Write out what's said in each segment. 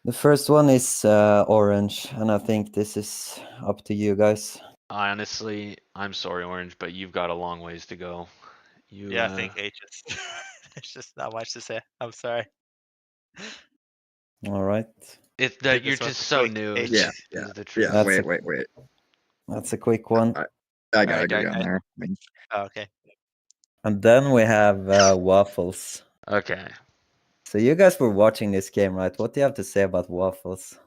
The first one is orange, and I think this is up to you guys. Honestly, I'm sorry, Orange, but you've got a long ways to go. Yeah, I think H is. There's just not much to say. I'm sorry. All right. It's I that think you're this one's just a so quick new. H. Yeah, Is the truth. yeah. That's Wait. That's a quick one. I gotta Alright, go Dark down Knight. there. I mean, Oh, okay. And then we have waffles. Okay. So you guys were watching this game, right? What do you have to say about waffles?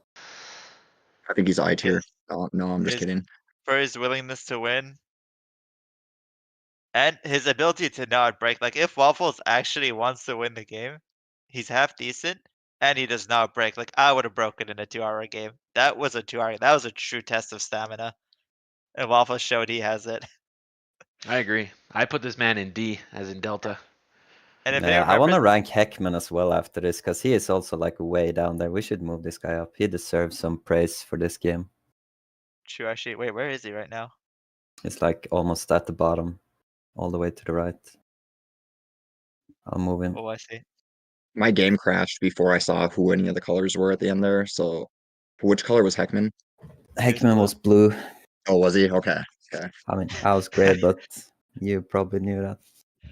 I think he's I tier. His- Oh, no, I'm just his- kidding. For his willingness to win and his ability to not break. Like if Waffles actually wants to win the game, he's half decent and he does not break. Like I would have broken in a 2-hour game. That was a 2-hour. That was a true test of stamina, and Waffles showed he has it. I agree. I put this man in D, as in Delta. And if Yeah, anyone I want to remembers, rank Heckman as well after this, because he is also like way down there. We should move this guy up. He deserves some praise for this game. true actually. Wait, where is he right now? It's like almost at the bottom, all the way to the right. I'll move him. Oh, I see. My game crashed before I saw who any of the colors were at the end there. So, which color was Heckman? Heckman blue. was blue. Oh, was he? Okay. I mean, I was gray, but you probably knew that.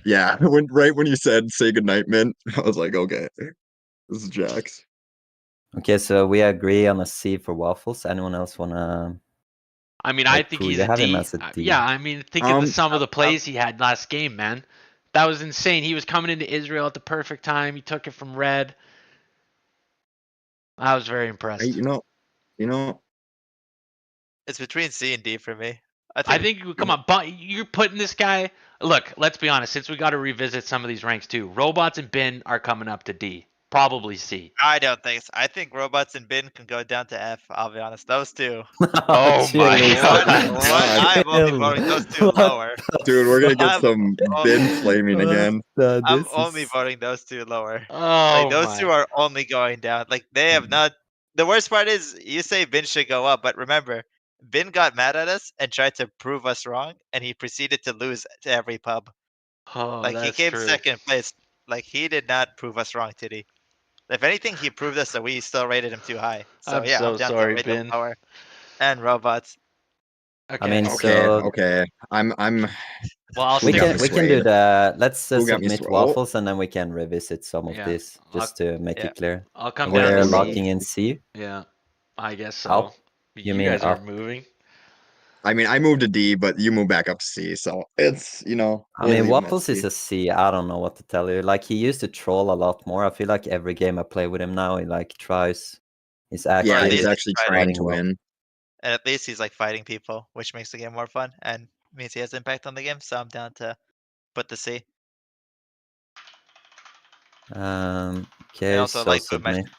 Yeah, right when you said say goodnight, Mint, I was like, okay, this is Jax. Okay, so we agree on a C for waffles. Anyone else wanna? I mean, I Like, think who he's you a have him D. as a D. Yeah, I mean, think of the sum of the plays he had last game, man. That was insane. He was coming into Israel at the perfect time. He took it from red. I was very impressed. You know, It's between C and D for me. I think come on, but you're putting this guy. Look, let's be honest. Since we got to revisit some of these ranks too, robots and bin are coming up to D, probably C. I don't think so. I think robots and bin can go down to F. I'll be honest. Those two. Oh my What? God. I'm only voting those two lower. dude, we're gonna get I'm some bin flaming again. I'm only voting those two lower. Oh Like those my. two are only going down. Like they have not. The worst part is you say Bin should go up, but remember, Bin got mad at us and tried to prove us wrong, and he proceeded to lose to every pub. Oh, Like he that's came true. second place. Like he did not prove us wrong, did he? If anything, he proved us that we still rated him too high. So I'm yeah, so I'm down sorry, to rate them Bin. lower. And robots. Okay. I mean, Okay. I'm. Well, I'll we stick can with we can swayed. do the let's Who got me submit swayed? waffles and then we can revisit some of Yeah, this just to make it clear. I'll come down We're to C. locking in C. Yeah, I guess so. Up. You mean guys are up? moving. I mean, I moved to D, but you moved back up to C, so it's I we'll mean, leave him at waffles C. is a C. I don't know what to tell you. Like he used to troll a lot more. I feel like every game I play with him now, he like tries. He's actually Yeah, least he's he's actually fighting trying to well. win. And at least he's like fighting people, which makes the game more fun and means he has impact on the game. So I'm down to put the C. Okay, also so like to mention- submit.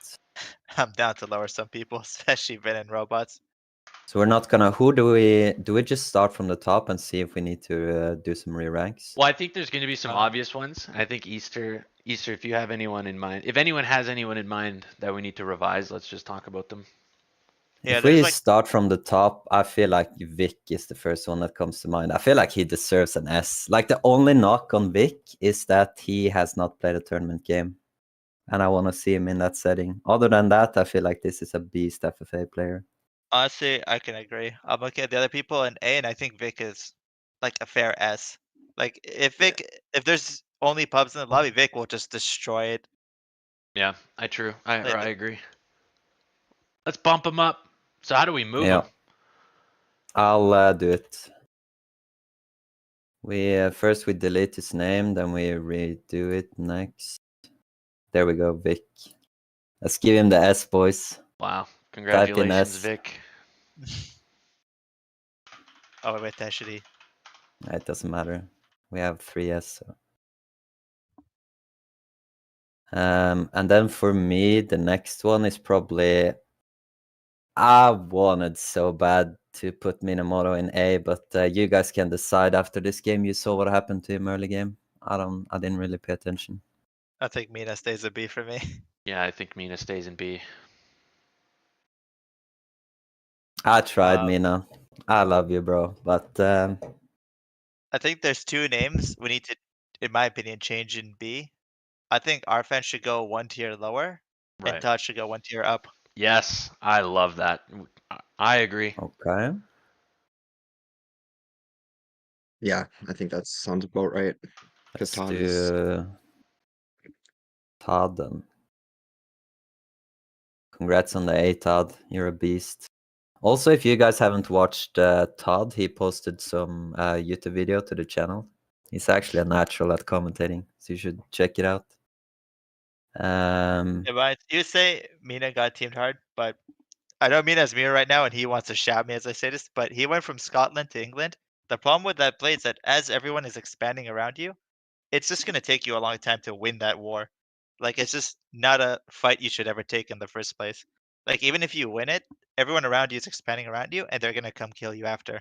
I'm down to lower some people, especially Vin and robots. So we're not gonna. Who do we just start from the top and see if we need to do some re-ranks? Well, I think there's going to be some obvious ones. I think Easter, if you have anyone in mind, if anyone has anyone in mind that we need to revise, let's just talk about them. Yeah, if we like... start from the top, I feel like Vic is the first one that comes to mind. I feel like he deserves an S. Like the only knock on Vic is that he has not played a tournament game. And I want to see him in that setting. Other than that, I feel like this is a beast FFA player. Honestly, I can agree. I'm looking at the other people in A, and I think Vic is like a fair S. Like if if there's only pubs in the lobby, Vic will just destroy it. Yeah, I agree. Let's bump him up. So how do we move him? I'll do it. We first we delete his name, then we redo it next. There we go, Vic. Let's give him the S, boys. Wow, congratulations, Vic. Oh wait, that should he? It doesn't matter. We have 3 S. So. And then for me, the next one is probably. I wanted so bad to put Minamoto in A, but you guys can decide after this game. You saw what happened to him early game. I didn't really pay attention. I think Mina stays a B for me. Yeah, I think Mina stays in B. I tried, Mina. I love you, bro. But I think there's 2 names we need to, in my opinion, change in B. I think Arfan should go 1 tier lower, and Todd should go 1 tier up. Yes, I love that. I agree. Okay. Yeah, I think that sounds about right. Because Let's Todd is do Todd then. Congrats on the A, Todd. You're a beast. Also, if you guys haven't watched Todd, he posted some YouTube video to the channel. He's actually a natural at commentating, so you should check it out. Yeah, but you say Mina got teamed hard, but I know Mina's Mina right now, and he wants to shout me as I say this, but he went from Scotland to England. The problem with that play is that as everyone is expanding around you, it's just gonna take you a long time to win that war. Like it's just not a fight you should ever take in the first place. Like even if you win it, everyone around you is expanding around you, and they're gonna come kill you after.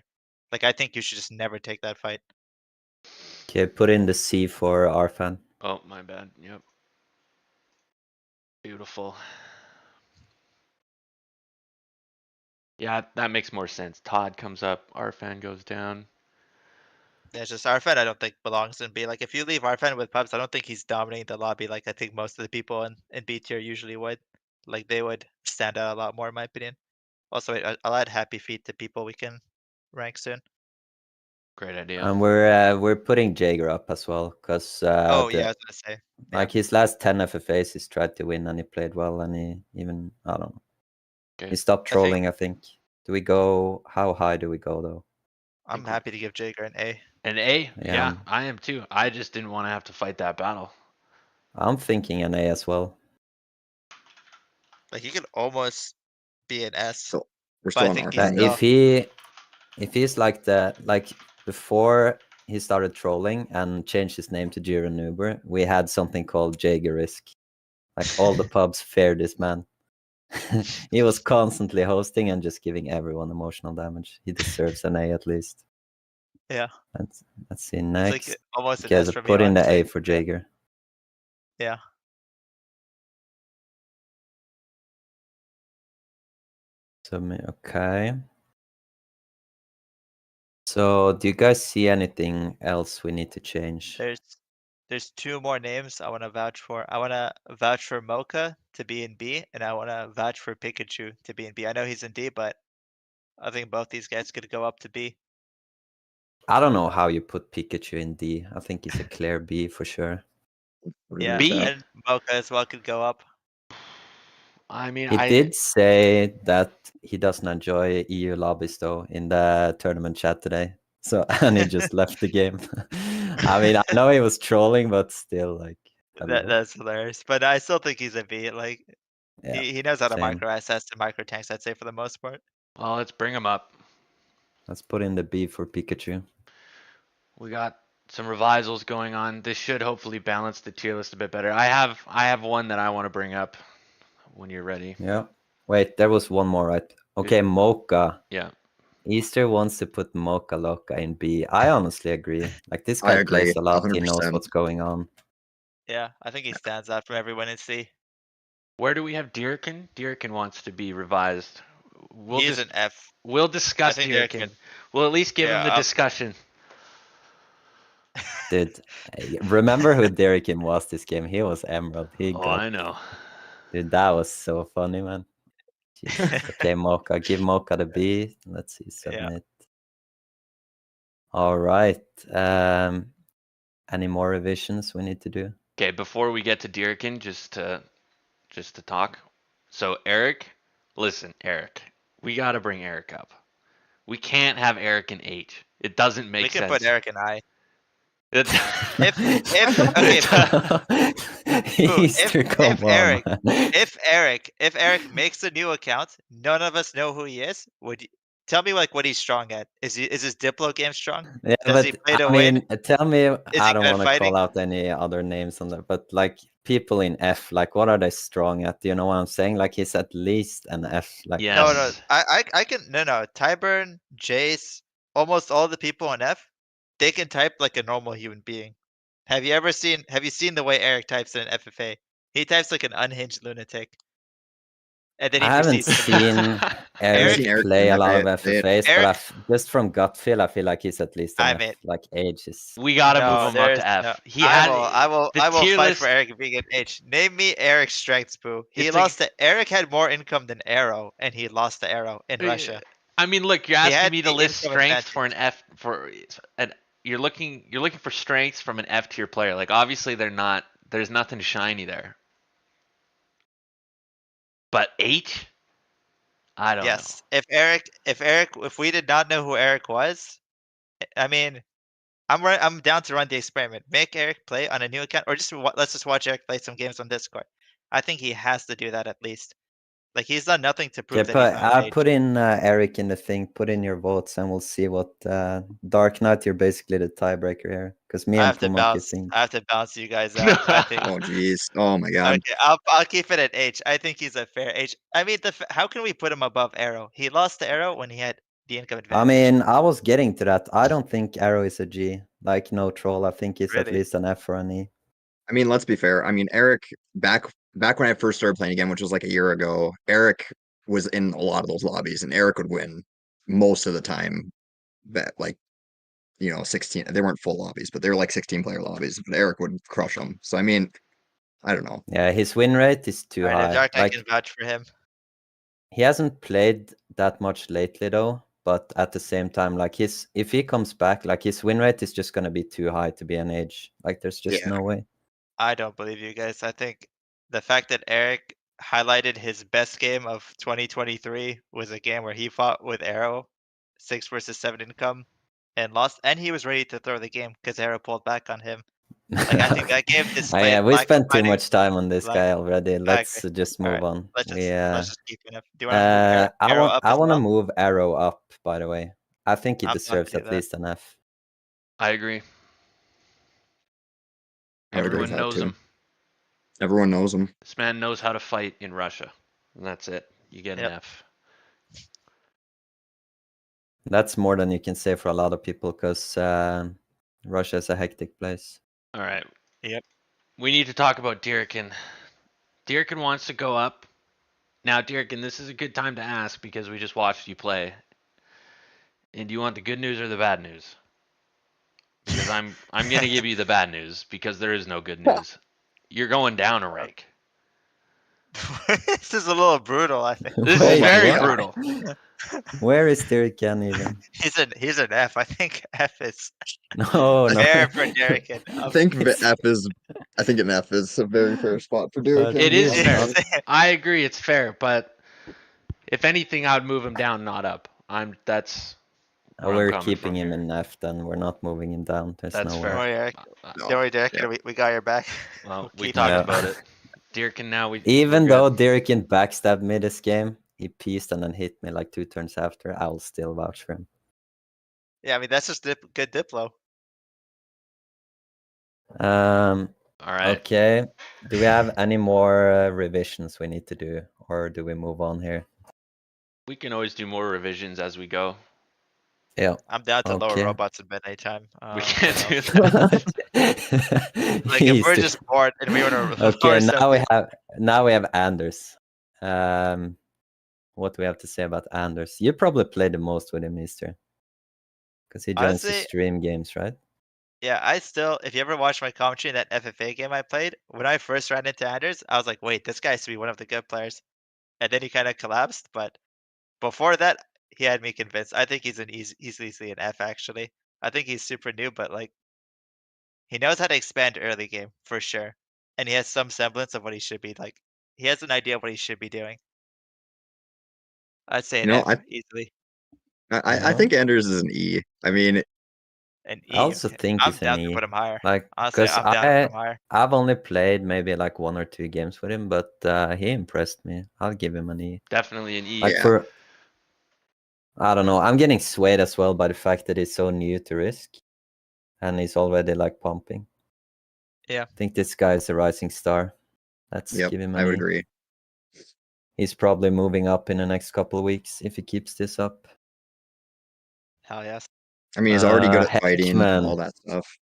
Like I think you should just never take that fight. Okay, put in the C for Arfan. Oh, my bad. Yep. Beautiful. Yeah, that makes more sense. Todd comes up, Arfan goes down. Yeah, it's just Arfan I don't think belongs in B. Like if you leave Arfan with pubs, I don't think he's dominating the lobby like I think most of the people in B tier usually would. Like they would stand out a lot more in my opinion. Also, wait, I'll add happy feet to people we can rank soon. Great idea. And we're putting Jaeger up as well, because Oh yeah, I was gonna say. like his last 10 FFAs, he's tried to win and he played well, and he even, I don't know. Okay. He stopped I think- trolling, I think. Do we go, how high do we go though? I'm happy to give Jaeger an A. An A? Yeah. Yeah, I am too. I just didn't want to have to fight that battle. I'm thinking an A as well. Like he could almost be an S. so we're But I still on think Arfan. he's If he's like before he started trolling and changed his name to Jiren Nuber, we had something called Jaegerisk. Like all the pubs feared this man. He was constantly hosting and just giving everyone emotional damage. He deserves an A at least. Yeah. Let's see He's next. like almost an Okay, S so for me. put in the honestly. A for Jaeger. Yeah. Okay. So do you guys see anything else we need to change? There's two more names I want to vouch for. I want to vouch for Mocha to be in B, and I want to vouch for Pikachu to be in B. I know he's in D, but I think both these guys could go up to B. I don't know how you put Pikachu in D. I think he's a clear B for sure. Yeah, B? and Mocha as well could go up. I mean, He I did say that he doesn't enjoy EU lobbies though in the tournament chat today. So and he just left the game. I mean, I know he was trolling, but still, like, hello. That's hilarious. But I still think he's a B. Like Yeah, he knows how to same. micro SS and micro tanks, I'd say for the most part. well, let's bring him up. Let's put in the B for Pikachu. We got some revisals going on. This should hopefully balance the tier list a bit better. I have one that I want to bring up when you're ready. Yeah. Wait, there was one more, right? Okay, Mocha. Yeah. Easter wants to put Mocha Loca in B. I honestly agree. Like this I guy agree, plays a lot. He knows 100%. what's going on. Yeah, I think he stands out from everyone in C. Where do we have Deerkin? Deerkin wants to be revised. He is an F. We'll discuss think Deerkin. Deerkin- We'll at least give him the Yeah, discussion. Dude, remember who Derekin was this game? He was Emerald. He Oh, got, I know. dude, that was so funny, man. Jesus. Okay, Mocha. Give Mocha the B. Let's see, submit. All right. Any more revisions we need to do? Okay, before we get to Deerkin, just to talk. So Eric, listen, Eric, we got to bring Eric up. We can't have Eric in H. It doesn't make we can sense. put Eric and I. It- Easter, come if on, Eric- man. If Eric makes a new account, none of us know who he is. Would you, tell me like what he's strong at? Is his Diplo game strong? Yeah, Does he but play to I win? mean, tell me, Is I he don't good want to fighting? call out any other names on that, but like people in F, like what are they strong at? Do you know what I'm saying? Like he's at least an F. Like Yes. No, I can no Tyburn, Jace, almost all the people in F, they can type like a normal human being. Have you seen the way Eric types in FFA? He types like an unhinged lunatic. and then he I haven't proceeds to seen Eric seen Eric play in a lot of every- FFAs, but Eric- just from gut feel, I feel like he's at least I an mean, F, like ages. We gotta move no, him up there's to F. no. He had the I will tier fight list. for Eric being an H. Name me Eric's strengths, Boo. He It's lost to Eric had more income than Arrow, and he lost to Arrow in Uh, Russia. I mean, look, you're He asking had me to the list income strengths for an advantage. F for an. You're looking for strengths from an F tier player. Like obviously they're not. There's nothing shiny there. But H, I don't Yes, if we did not know who Eric was, I mean, I'm down to run the experiment. Make Eric play on a new account, or let's just watch Eric play some games on Discord. I think he has to do that at least. Like he's done nothing to prove Okay, that he's not an H. put in Eric in the thing. Put in your votes, and we'll see what. Dark Knight, you're basically the tiebreaker here, because me I and have to Fumoki bounce. think. I have to bounce you guys out. I think. know. Oh jeez. Oh my god. Okay, I'll keep it at H. I think he's a fair H. I mean, how can we put him above Arrow? He lost to Arrow when he had the income I advantage. mean, I was getting to that. I don't think Arrow is a G. Like no troll. I think he's at Really? least an F or an E. I mean, let's be fair. I mean, Eric back when I first started playing again, which was like a year ago, Eric was in a lot of those lobbies, and Eric would win most of the time. That like 16. They weren't full lobbies, but they were like 16-player lobbies. But Eric would crush them. So I mean, I don't know. Yeah, his win rate is too All right, high. Dark Knight Like can vouch for him. he hasn't played that much lately though. But at the same time, like if he comes back, like his win rate is just gonna be too high to be an age. Like there's just Yeah. no way. I don't believe you guys. I think the fact that Eric highlighted his best game of 2023 was a game where he fought with Arrow, 6 versus 7 income, and lost. And he was ready to throw the game because Arrow pulled back on him. Like I think that game Oh, displayed yeah, we lack of spent too fighting. much time on this Lack, guy already. Let's okay. just All move right. on. Let's just keep it up. Do you want to move Arrow up I as want to well? move Arrow up. By the way, I think he I'm down to deserves do at that. least an F. I agree. I would agree with Everyone that knows too. him. Everyone knows him. This man knows how to fight in Russia, and that's it. You get an Yep. F. That's more than you can say for a lot of people, because Russia is a hectic place. All right. Yep. We need to talk about Dirkin. Dirkin wants to go up. Now, Dirkin, this is a good time to ask because we just watched you play. And do you want the good news or the bad news? Because I'm gonna give you the bad news because there is no good news. You're going down a rank. This is a little brutal, I think. This Wait, is very what? brutal. Where is Dirkan even? He's an F. I think F is No, no. fair for Derrick. I think an F is a very fair spot for Derek. It is I'm fair. not- I agree, it's fair, but if anything, I would move him down, not up. That's where I'm We're coming keeping from him here. in F, then we're not moving him down. There's That's no fair. Don't way. worry, Eric. No. Don't worry, Derek. Yeah. We got your back. Well, we Keep talked Yeah. about it. Dirkin now Even we're though good. Dirkan backstabbed me this game, he pieced and then hit me like 2 turns after, I'll still vouch for him. Yeah, I mean that's just good Diplo. Um, All right. okay. Do we have any more revisions we need to do, or do we move on here? We can always do more revisions as we go. Yeah. I'm down to lower Okay. robots in bed anytime. We What can't do else? that. Like if we're Easter. just bored and we want to Okay, now we have Anders. What do we have to say about Anders? You probably played the most with him, Easter, because he joins the Honestly, stream games, right? yeah, I still, if you ever watched my commentary in that FFA game I played, when I first ran into Anders, I was like, wait, this guy has to be one of the good players. And then he kind of collapsed, but before that, he had me convinced. I think he's easily an F actually. I think he's super new, but like he knows how to expand early game for sure. And he has some semblance of what he should be like. He has an idea of what he should be doing. I'd say an F easily. I think Anders is an E. I mean, An E. I also okay. think I'm he's down an to E. put him higher. Like, Honestly, because I'm down to put him higher. I've only played maybe like 1 or 2 games with him, but he impressed me. I'll give him an E. Definitely an E. Like Yeah. I don't know. I'm getting swayed as well by the fact that he's so new to Risk, and he's already like pumping. Yeah. I think this guy is a rising star. Let's Yep, give him I an would E. agree. He's probably moving up in the next couple of weeks if he keeps this up. Hell yes. I mean, he's already good at fighting and Heckman. all that stuff.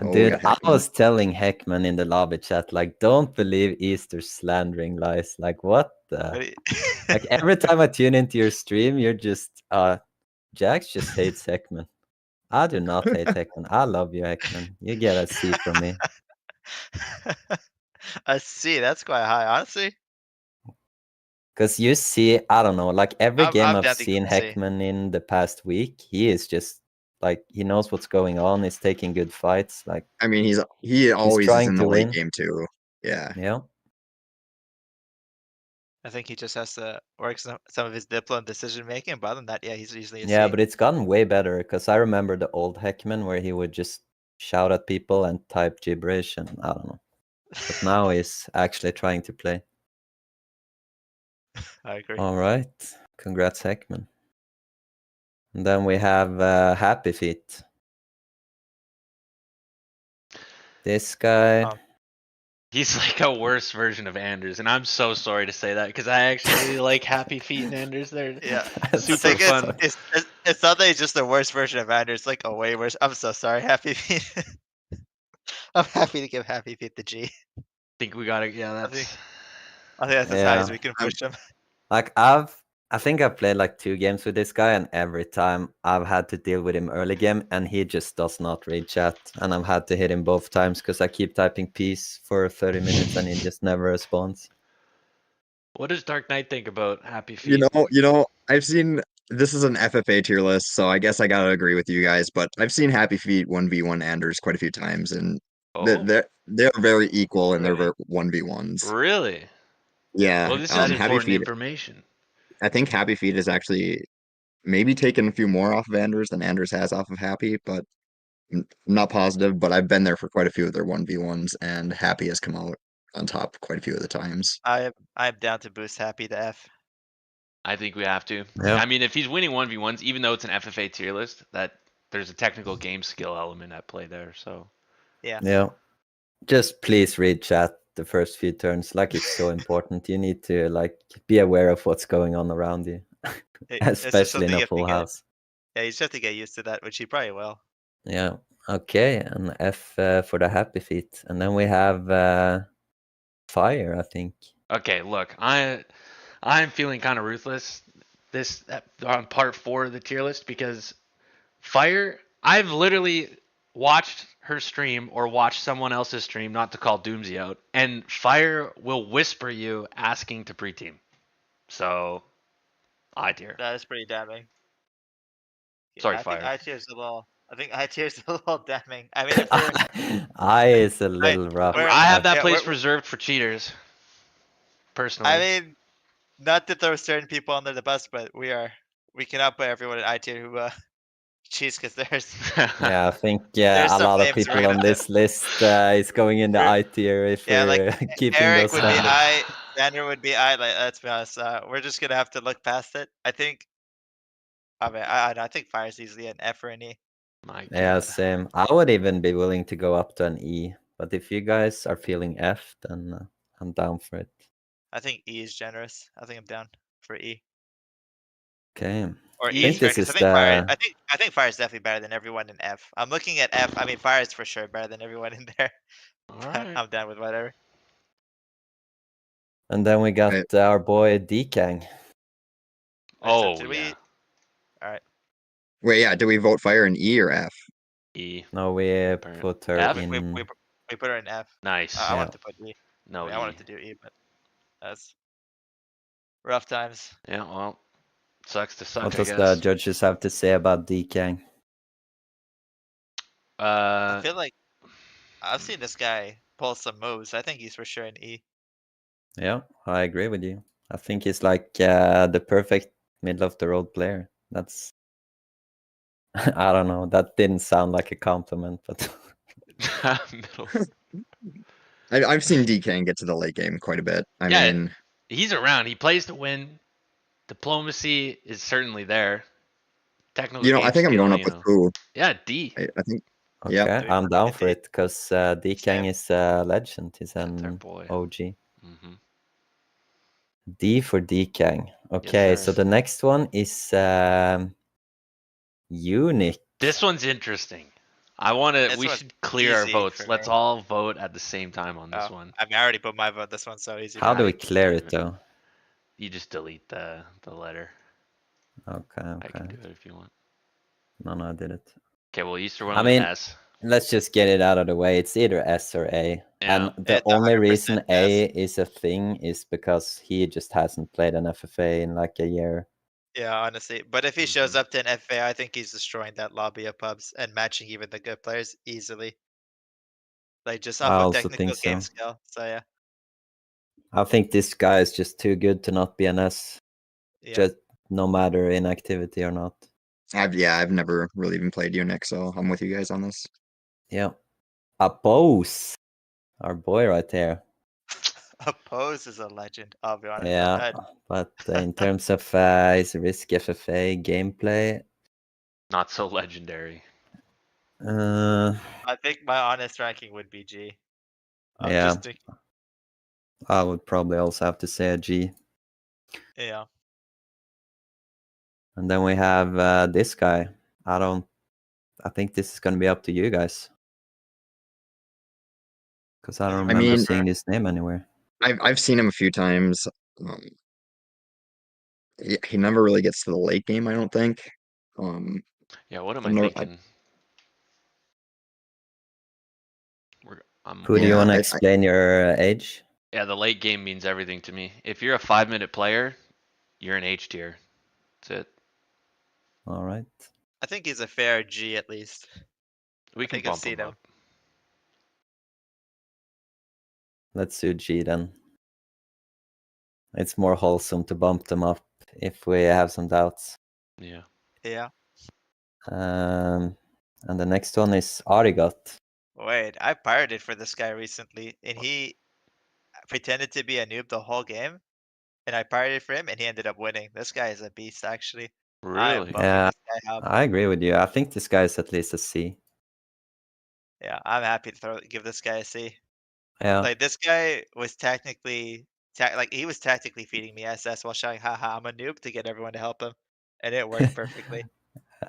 Oh, we Dude, got I Heckman. was telling Heckman in the lobby chat, like, don't believe Easter's slandering lies. Like, what? But he- like every time I tune into your stream, you're just Jax just hates Heckman. I do not hate Heckman. I love you, Heckman. You get a C from me. A C, that's quite high, honestly. Because you see, I don't know, like every game I'm I've down to seen give a C. Heckman in the past week, he is just like he knows what's going on. He's taking good fights. Like I mean, he always is trying in to the late win. game too. Yeah. yeah. I think he just has to work some of his diplo and decision making. But other than that, yeah, he's usually a Yeah, C. but it's gotten way better because I remember the old Heckman where he would just shout at people and type gibberish and I don't know. But now he's actually trying to play. I agree. All right. Congrats, Heckman. And then we have Happy Feet. This guy. He's like a worse version of Anders, and I'm so sorry to say that because I actually really like Happy Feet and Anders. They're Yeah. That's super Thing is, fun. it's not that he's just the worst version of Anders. It's like a way worse. I'm so sorry, Happy Feet. I'm happy to give Happy Feet the G. Think we gotta, yeah, I that's. think that's as high as Yeah. we can push him. Like I think I've played like 2 games with this guy, and every time I've had to deal with him early game, and he just does not read chat, and I've had to hit him both times because I keep typing peace for 30 minutes, and he just never responds. What does Dark Knight think about Happy You Feet? know, I've seen this is an FFA tier list, so I guess I gotta agree with you guys. But I've seen Happy Feet 1v1 Anders quite a few times, and Oh, they're very equal in their Really? 1v1s. really? Yeah, Well, this is Happy important Feet. information. I think Happy Feet is actually maybe taken a few more off of Anders than Anders has off of Happy, but I'm not positive. But I've been there for quite a few of their 1v1s, and Happy has come out on top quite a few of the times. I'm down to boost Happy to F. I think we have to. Yeah. I mean, if he's winning 1v1s, even though it's an FFA tier list, that there's a technical game skill element at play there. So Yeah. Just please read chat the first few turns. Like it's so important. You need to like be aware of what's going on around you, It's just especially in something a you have to full get. house. Yeah, you just have to get used to that, which he probably will. Yeah. Okay. And F for the Happy Feet, and then we have Fire. I think. okay, look, I'm feeling kind of ruthless this on part 4 of the tier list because Fire, I've literally watched her stream or watched someone else's stream, not to call Doomsy out, and Fire will whisper you asking to pre-team. So, I tier. That is pretty damning. Sorry, I think Fire. I tier's a little. I think I tier's a little damning. I mean, if we're, I is a little rough. we're- I have that yeah, place we're- reserved for cheaters. Personally. I mean, not to throw certain people under the bus, but we cannot put everyone in I tier who cheats because there's Yeah, I think There's a some lot of names we're people gonna on put. this list is going in the We're- I tier if yeah, like we're keeping Eric those would be standards. I, Xander would be I. Like, let's be honest, we're just gonna have to look past it. I think. I mean, I think Fire's easily an F or an E. My God. Yeah, same. I would even be willing to go up to an E, but if you guys are feeling F, then I'm down for it. I think E is generous. I think I'm down for E. Okay. Or I E think is fair this because is I think Fire. the I think Fire is definitely better than everyone in F. I'm looking at F. I mean, Fire is for sure better than everyone in there. All But right. I'm down with whatever. and then we got Right. our boy Dekang. Oh, did yeah. All right. Wait, yeah, do we vote Fire in E or F? E. No, we put her F? in. We put her in F. Nice. I Yeah. wanted to put E. No, I mean, E. I wanted to do E, but that's rough times. Yeah, well, sucks to suck, What I does the guess. judges have to say about Dekang? I feel like I've seen this guy pull some moves. I think he's for sure an E. Yeah, I agree with you. I think he's like the perfect middle of the road player. That's I don't know. That didn't sound like a compliment, but Middle. I've seen DK get to the late game quite a bit. I Yeah. mean, He's around. He plays to win. Diplomacy is certainly there. Technical you know, game I think I'm skill, going up with Pooh. Yeah, D. I think, okay, yeah. I'm down for Indeed. it because Dekang Same. is a legend. He's That's our an boy. OG. Mm-hmm. D for Dekang. Okay, so sir. the next one is Unique. This one's interesting. I want to. This We one's should clear our easy votes. for Let's me. all vote at the same time on this Oh, one. I mean, I already put my vote. This one's so easy. How for do me. we clear it though? You just delete the letter. Okay, I can okay. do it if you want. No, I did it. Okay, well, Easter one I was mean, S. let's just get it out of the way. It's either S or A. Yeah. And the It's only 100% reason A S. is a thing is because he just hasn't played an FFA in like a year. Yeah, honestly. But if he shows up to an FA, I think he's destroying that lobby of pubs and matching even the good players easily. Like just I off of also technical think game so. skill. So yeah. I think this guy is just too good to not be an S, Yeah. just no matter inactivity or not. I've never really even played Unix, so I'm with you guys on this. Yeah. A Bose, our boy right there. Oppose is a legend, I'll be honest. Yeah, but in terms of his risk FFA gameplay, Not so legendary. I think my honest ranking would be G. I'm yeah, just thinking, I would probably also have to say a G. yeah. And then we have this guy. I think this is gonna be up to you guys. Because I don't think remember mean- seeing this name anywhere. I've seen him a few times. He never really gets to the late game, I don't think. Yeah, what am I'm I no- thinking? I'm Who do you Yeah, want to I- explain your age? Yeah, the late game means everything to me. If you're a 5-minute player, you're an H tier. That's it. All right. I think he's a fair G at least. We I can think I've bump seen him him. up. Let's do G then. It's more wholesome to bump them up if we have some doubts. Yeah. Yeah. And the next one is Arigot. Wait, I pirated for this guy recently, and he pretended to be a noob the whole game, and I pirated for him, and he ended up winning. This guy is a beast, actually. I am Really? bumping Yeah, this guy up. I agree with you. I think this guy is at least a C. Yeah, I'm happy to give this guy a C. Yeah. Like this guy was technically, like he was tactically feeding me SS while shouting, "Haha, I'm a noob," to get everyone to help him, and it worked perfectly.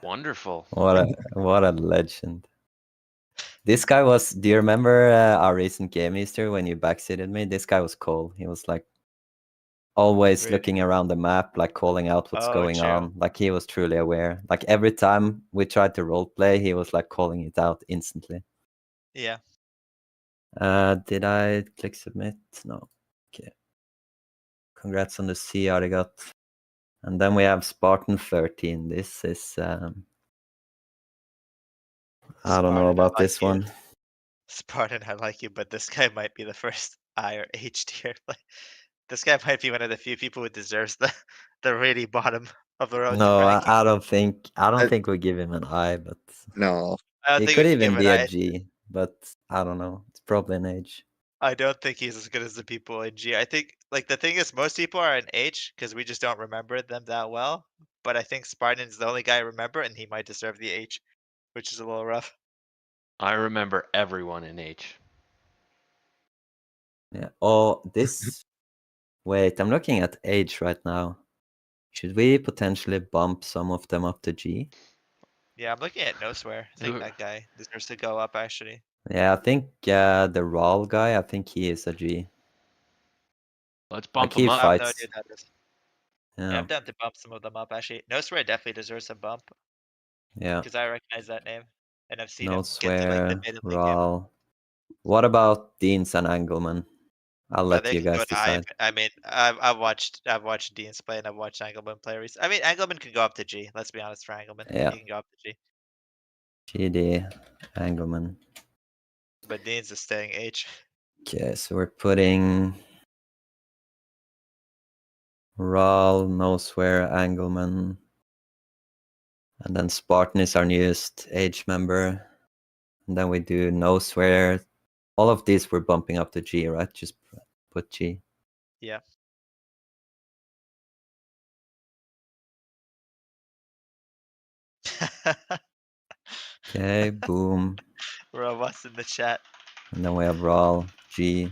Wonderful. What a legend. This guy was. Do you remember our recent game Easter when you backseated me? This guy was cool. He was like always Really? looking around the map, like calling out what's Oh, going true. on. Like he was truly aware. Like every time we tried to roleplay, he was like calling it out instantly. Yeah. Did I click submit? No. Okay. Congrats on the C, Arigot. And then we have Spartan 13. This is I don't know Spartan, about I like this you. one. Spartan, I like you, but this guy might be the first I or H tier. Like, this guy might be one of the few people who deserves the really bottom of the road No, ranking. I don't I- think we give him an I, but No, I don't he think could we can give even an be a I. G, but I don't know. It's probably an H. I don't think he's as good as the people in G. I think like the thing is most people are in H because we just don't remember them that well. But I think Spartan's the only guy I remember, and he might deserve the H, which is a little rough. I remember everyone in H. Yeah. Oh, this. Wait, I'm looking at age right now. Should we potentially bump some of them up to G? Yeah, I'm looking at No Swear. I think Who- that guy deserves to go up actually. Yeah, I think the Rawl guy, I think he is a G. Let's Like bump he him I up. have no fights. idea who that is. Yeah, Yeah, I'm down to bump some of them up actually. No Swear definitely deserves a bump yeah. because I recognize that name and I've seen No him get to like the swear, mid of the game. Rawl. What about Deans and Engelman? I'll let They you can go guys to I. decide. I mean, I've watched Dean's play and I've watched Engelman play recently. I mean, Engelman can go up to G. Let's be honest for Engelman, Yeah, he can go up to G. GD, Engelman. But Dean's is staying H. Okay, so we're putting Rawl, No Swear, Engelman. And then Spartan is our newest age member. And then we do No Swear. All of these we're bumping up to G, right? Just put G. Yeah. Okay, boom. Robots in the chat. And then we have Rawl, G.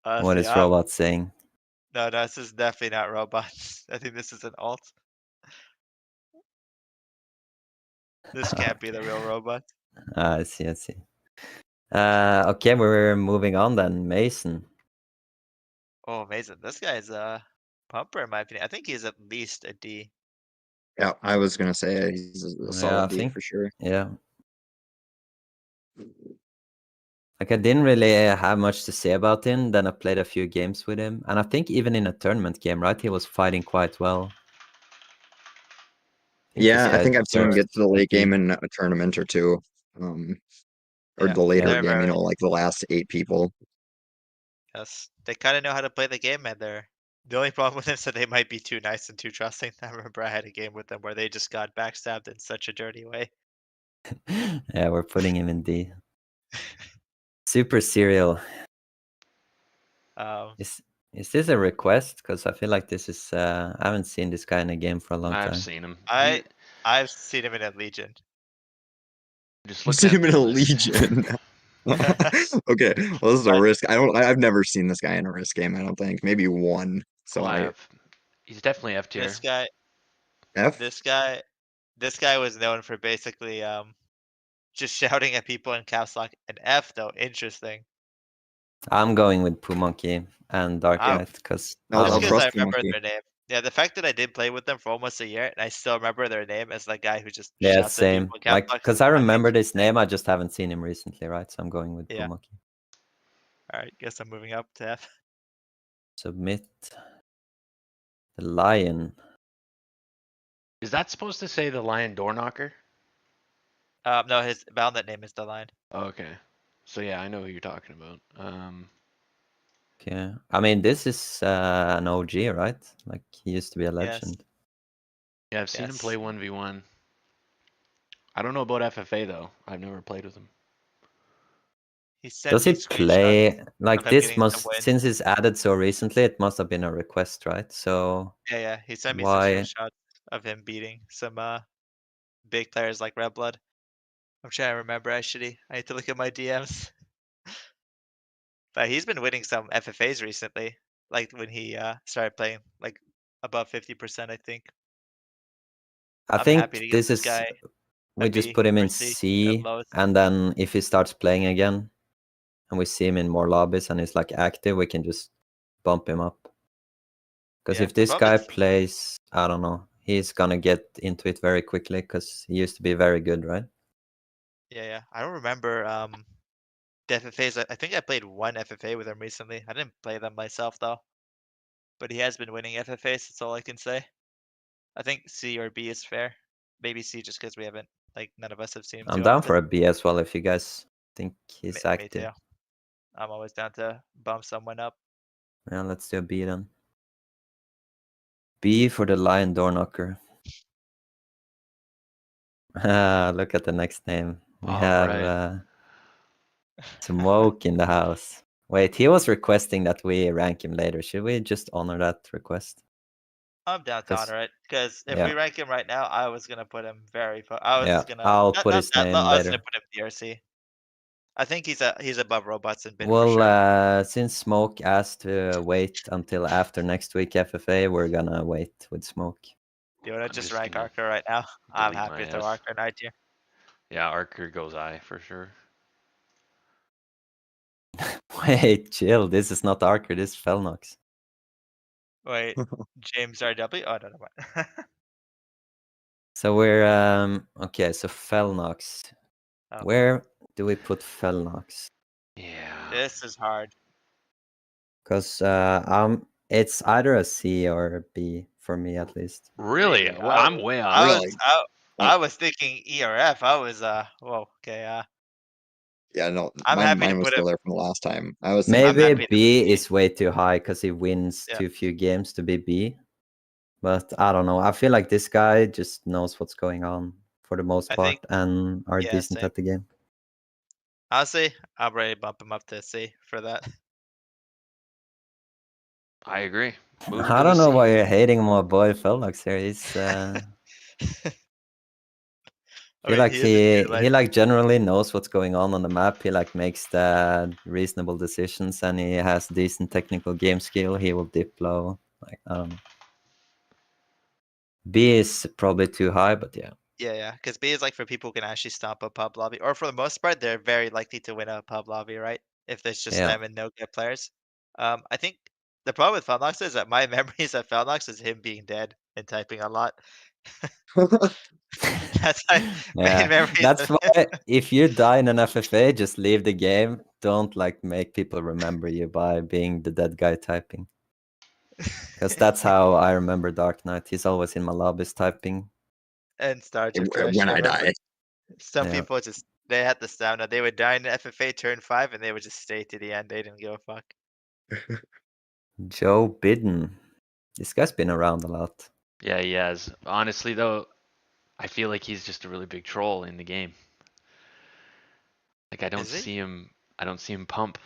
What Honestly, is Robot saying? no, this is definitely not robots. I think this is an alt. This can't be the real robot. I see, I see. Okay, we're moving on then. Mason. Oh, amazing. This guy's a pumper in my opinion. I think he's at least a D. Yeah, I was gonna say he's a Yeah, I solid D think. for sure. Yeah. Like I didn't really have much to say about him. Then I played a few games with him, and I think even in a tournament game, right, he was fighting quite well. Yeah, I think I've seen him deserves get to the late a D. game in a tournament or two. Or Yeah, the later they're game, very like the last 8 people. yes. They kind of know how to play the game, and they're the only problem with them is that they might be too nice and too trusting. I remember I had a game with them where they just got backstabbed in such a dirty way. Yeah, we're putting him in D. Super serial. Um, Is this a request? Because I feel like this is I haven't seen this guy in a game for a long I've time. seen him. I've seen him in a Legion. Just I've looking seen at him in a the list. Legion. Okay, well, this is a risk. I've never seen this guy in a risk game, I don't think. Maybe one. So Oh, I I have. He's definitely F tier. This guy, F. this guy was known for basically just shouting at people in caps lock. An F though, interesting. I'm going with Poo Monkey and Dark Wow. Knight because I I'll Just don't because know. I trust the remember monkey. their name. Yeah, the fact that I did play with them for almost a year and I still remember their name as the guy who just Yeah, shouts at people same. in caps Like lock. because I I think remember this name, I just haven't seen him recently, right? So I'm going with Poo Yeah. Monkey. All right, guess I'm moving up to F. Submit the lion. Is that supposed to say the lion door knocker? No, his Balnet name is the line. Oh, okay. So yeah, I know who you're talking about. Okay. I mean, this is an OG, right? Like he used to be a Yes. legend. Yeah, I've seen him Yes. play 1v1. I don't know about FFA though. I've never played with him. He sent Does me he screenshots play of like him this? getting some Must wins. since it's added so recently, it must have been a request, right? So Yeah, he sent me some why? screenshots of him beating some big players like Red Blood. I'm trying to remember actually. I need to look at my DMs. But he's been winning some FFAs recently, like when he started playing like above 50%, I think. I I'm happy think to give this this is guy a we just B put him or in C at C, lowest. and then if he starts playing again, and we see him in more lobbies and he's like active, we can just bump him up. Because Yeah, if the this problem guy is, plays, I don't know, he's gonna get into it very quickly because he used to be very good, right? yeah. I don't remember the FFAs. I think I played one FFA with him recently. I didn't play them myself though. But he has been winning FFAs, that's all I can say. I think C or B is fair. Maybe C just because we haven't, like, none of us have seen him I'm too down often. for a B as well if you guys think he's Me active. too. I'm always down to bump someone up. Yeah, let's do a B then. B for the lion door knocker. Look at the next name. We All have right. Smoke in the house. Wait, he was requesting that we rank him later. Should we just honor that request? I'm down to 'Cause- honor it because if yeah, we rank him right now, I was gonna put him very. I was yeah. gonna I'll not put not his that. name I was gonna later. put him DRC. I think he's above robots and bin for Well, sure. since Smoke asked to wait until after next week FFA, we're gonna wait with Smoke. Do you wanna I'm just just rank gonna Archer right now? I'm delete happy my to throw S. Archer in I tier. Yeah, Archer goes I for sure. Wait, chill. This is not Archer. This is Felnox. Wait, James RW. Oh no, never mind. So we're okay. So Felnox. Oh, Where do we put Felnox? Yeah. this is hard. Because it's either a C or a B for me at least. Really? Really? I'm way off. I Really? was I, Uh, I was thinking E or F. I was whoa, okay, Yeah, no, I'm happy to mine was put him. still there from the last time. I was I'm thinking Maybe happy to put B B. is way too high because he wins Yeah. too few games to be B. But I don't know. I feel like this guy just knows what's going on for the most I part think and are yeah, decent same. at the game. Honestly, I'm ready to bump him up to C for that. I agree. Move him I to the don't know C. why you're hating my boy Felnox here. He's I feel mean, like he is a tier he legend. like generally knows what's going on the map. He like makes the reasonable decisions and he has decent technical game skill. He will dip low. Like I don't know. B is probably too high, but yeah. Yeah, because B is like for people who can actually stomp a pub lobby, or for the most part, they're very likely to win a pub lobby, right? If there's just Yeah. them and no good players. I think The problem with Felnox is that my memories of Felnox is him being dead and typing a lot. That's my main Yeah, memories that's of him. why if you die in an FFA, just leave the game. Don't like make people remember you by being the dead guy typing. Because that's how I remember Dark Knight. He's always in my lobbies typing. And Starship Crash. when I remember die. some Yeah. people just they had the stamina. They would die in FFA turn 5 and they would just stay to the end. They didn't give a fuck. Joe Biden. This guy's been around a lot. Yeah, he has. Honestly, though, I feel like he's just a really big troll in the game. Like I don't Is he? see him. I don't see him pump.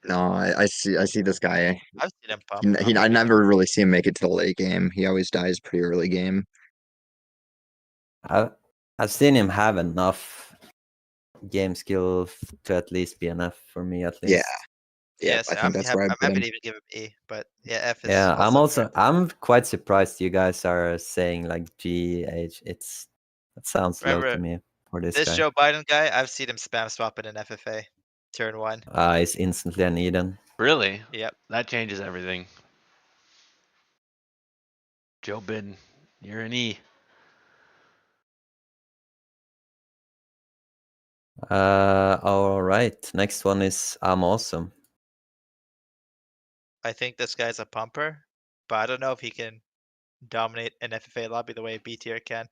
No, I see this guy. I've seen him pump. I never really see him make it to the late game. He always dies pretty early game. I've seen him have enough game skill to at least be enough for me, at least. Yeah, Yes, I think that's where I I'm put happy him. to even give him E, but yeah, F is Yeah, also I'm quite surprised you guys are saying like GH. That sounds low to Remember me for this this guy. Joe Biden guy. I've seen him spam swap in an FFA turn 1. He's instantly an Eden. Really? Yep. That changes everything. Joe Biden, you're an E. All right. Next one is I'm awesome. I think this guy's a pumper, but I don't know if he can dominate an FFA lobby the way B tier can.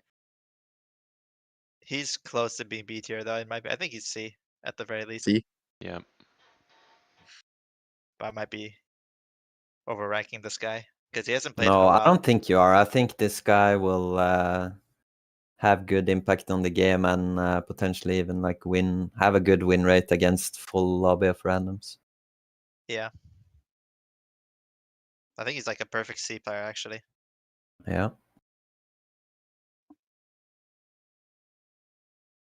He's close to being B tier though. I think he's C at the very least. See, Yeah. But I might be overranking this guy because he hasn't played in No, a I while. don't think you are. I think this guy will have good impact on the game and potentially even like have a good win rate against full lobby of randoms. Yeah. I think he's like a perfect C player actually. Yeah.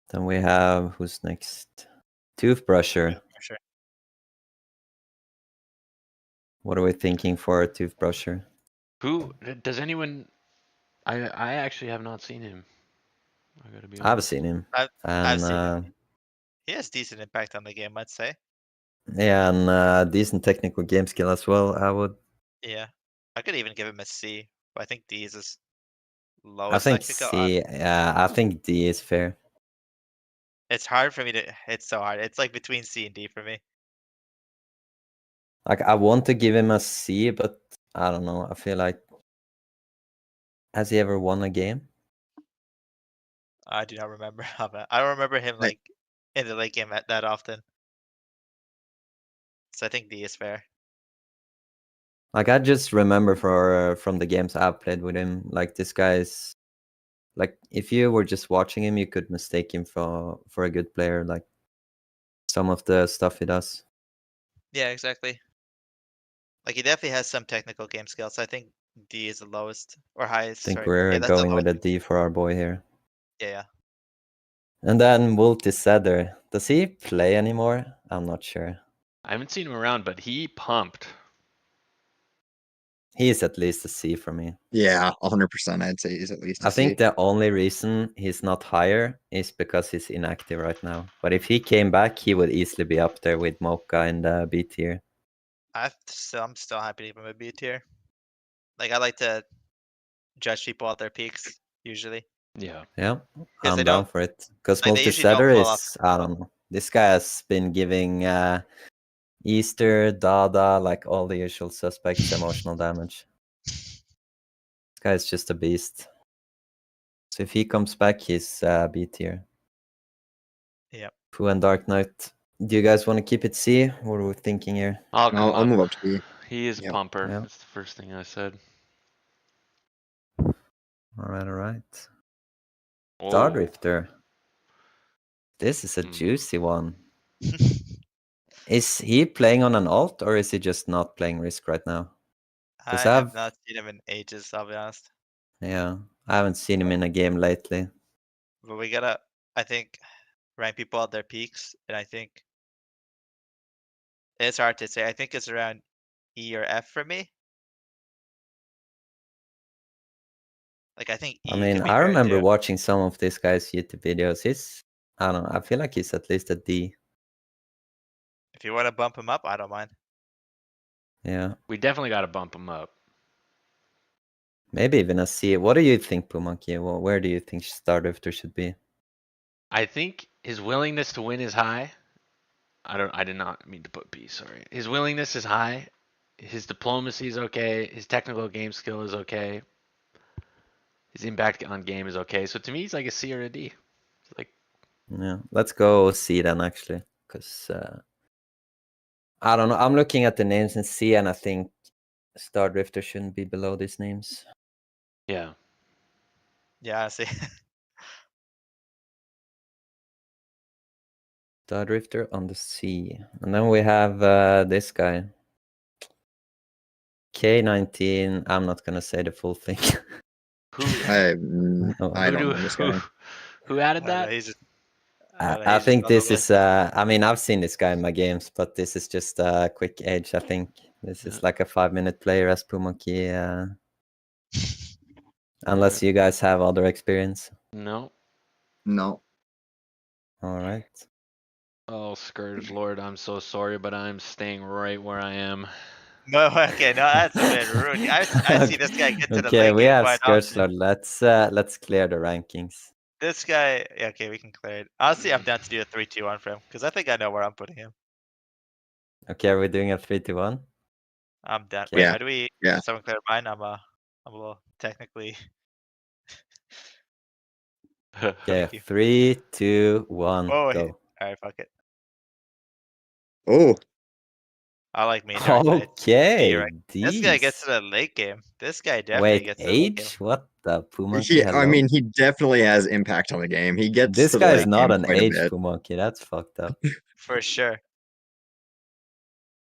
Then we have who's next? Toothbrusher. For sure. What are we thinking for Toothbrusher? Who does anyone? I actually have not seen him. I gotta be I've honest. seen him. I've And seen him. He has decent impact on the game, I'd say. yeah, and decent technical game skill as well. Yeah. I could even give him a C, but I think D is his I lowest I think could go on. C. Yeah, I think D is fair. It's hard for me to. It's so hard. It's like between C and D for me. Like I want to give him a C, but I don't know. I feel like has he ever won a game? I do not remember how bad. I don't remember him Right. like in the late game that often. So I think D is fair. Like I just remember from the games I've played with him, like this guy's like if you were just watching him, you could mistake him for a good player. Like some of the stuff he does. Yeah, exactly. Like he definitely has some technical game skills. So I think D is the lowest or highest. I think Sorry. we're Yeah, that's the going with lowest. a D for our boy here. Yeah. And then Multisedder. Does he play anymore? I'm not sure. I haven't seen him around, but he pumped. He is at least a C for me. yeah, 100%. I'd say he's at least a I think C. the only reason he's not higher is because he's inactive right now. But if he came back, he would easily be up there with Mocha in the B tier. I'm still happy to give him a B tier. Like I like to judge people at their peaks usually. Yeah. Yeah, Because they I'm down don't for it. Because like they usually don't Multisedder fall off. is, I don't know. This guy has been giving Easter, Dada, like all the usual suspects emotional damage. This guy is just a beast. So if he comes back, he's B tier. Yep. Pooh and Dark Knight. Do you guys want to keep it C? What are we thinking here? I'll come I'll up. move up to B. He is a Yep. pumper. Yeah. That's the first thing I said. All right. Oh. Stardrifter. This is a Hmm. juicy one. Is he playing on an alt or is he just not playing Risk right now? I Because have not seen him in ages, I'll be honest. yeah, I haven't seen him in a game lately. But we gotta, I think, rank people at their peaks, and I think it's hard to say. I think it's around E or F for me. Like I think E I mean, could be I very remember good. watching some of this guy's YouTube videos. I don't know, I feel like he's at least a D. If you want to bump him up, I don't mind. Yeah. We definitely got to bump him up. Maybe even a C. What do you think, Pumonkey? Well, where do you think Stardrifter should be? I think his willingness to win is high. I did not mean to put B, sorry. His willingness is high. His diplomacy is okay. His technical game skill is okay. His impact on game is okay. So to me, he's like a C or a D. Like, Yeah, let's go C then, actually, because I don't know. I'm looking at the names in C, and I think Stardrifter shouldn't be below these names. yeah. Yeah, I see. Stardrifter on the C, and then we have this guy, K19. I'm not gonna say the full thing. Who I Oh, I don't know this guy. who added I don't know, that? he's just, I don't know, I he's just think on the this list. is. I mean, I've seen this guy in my games, but this is just a quick age. I think this is Yeah. like a 5-minute player as Pumonkey. Unless you guys have other experience. No. No. All right. Oh, Scourge Lord, I'm so sorry, but I'm staying right where I am. No, okay, no, that's a bit rude. I see this guy get to the Okay, late we game have quite Scourge often. Lord. Let's clear the rankings. This guy, yeah, okay, we can clear it. Honestly, I'm down to do a 3-2-1 for him because I think I know where I'm putting him. Okay, are we doing a 3-1? I'm down. Okay. Wait, Yeah, how do we? yeah. Did someone clear mine? I'm a little technically. Okay, Thank you. 3, 2, 1, Oh, go. all right, fuck it. Oh, I like me and Dark Knight. D, Okay, right? This guy gets these. to the late game. This guy definitely Wait, gets to the late game. age? What the Pumonkey? I Hello? mean, he definitely has impact on the game. He gets This to the guy is late not game an quite a age bit. Pumonkey. That's fucked up. For sure.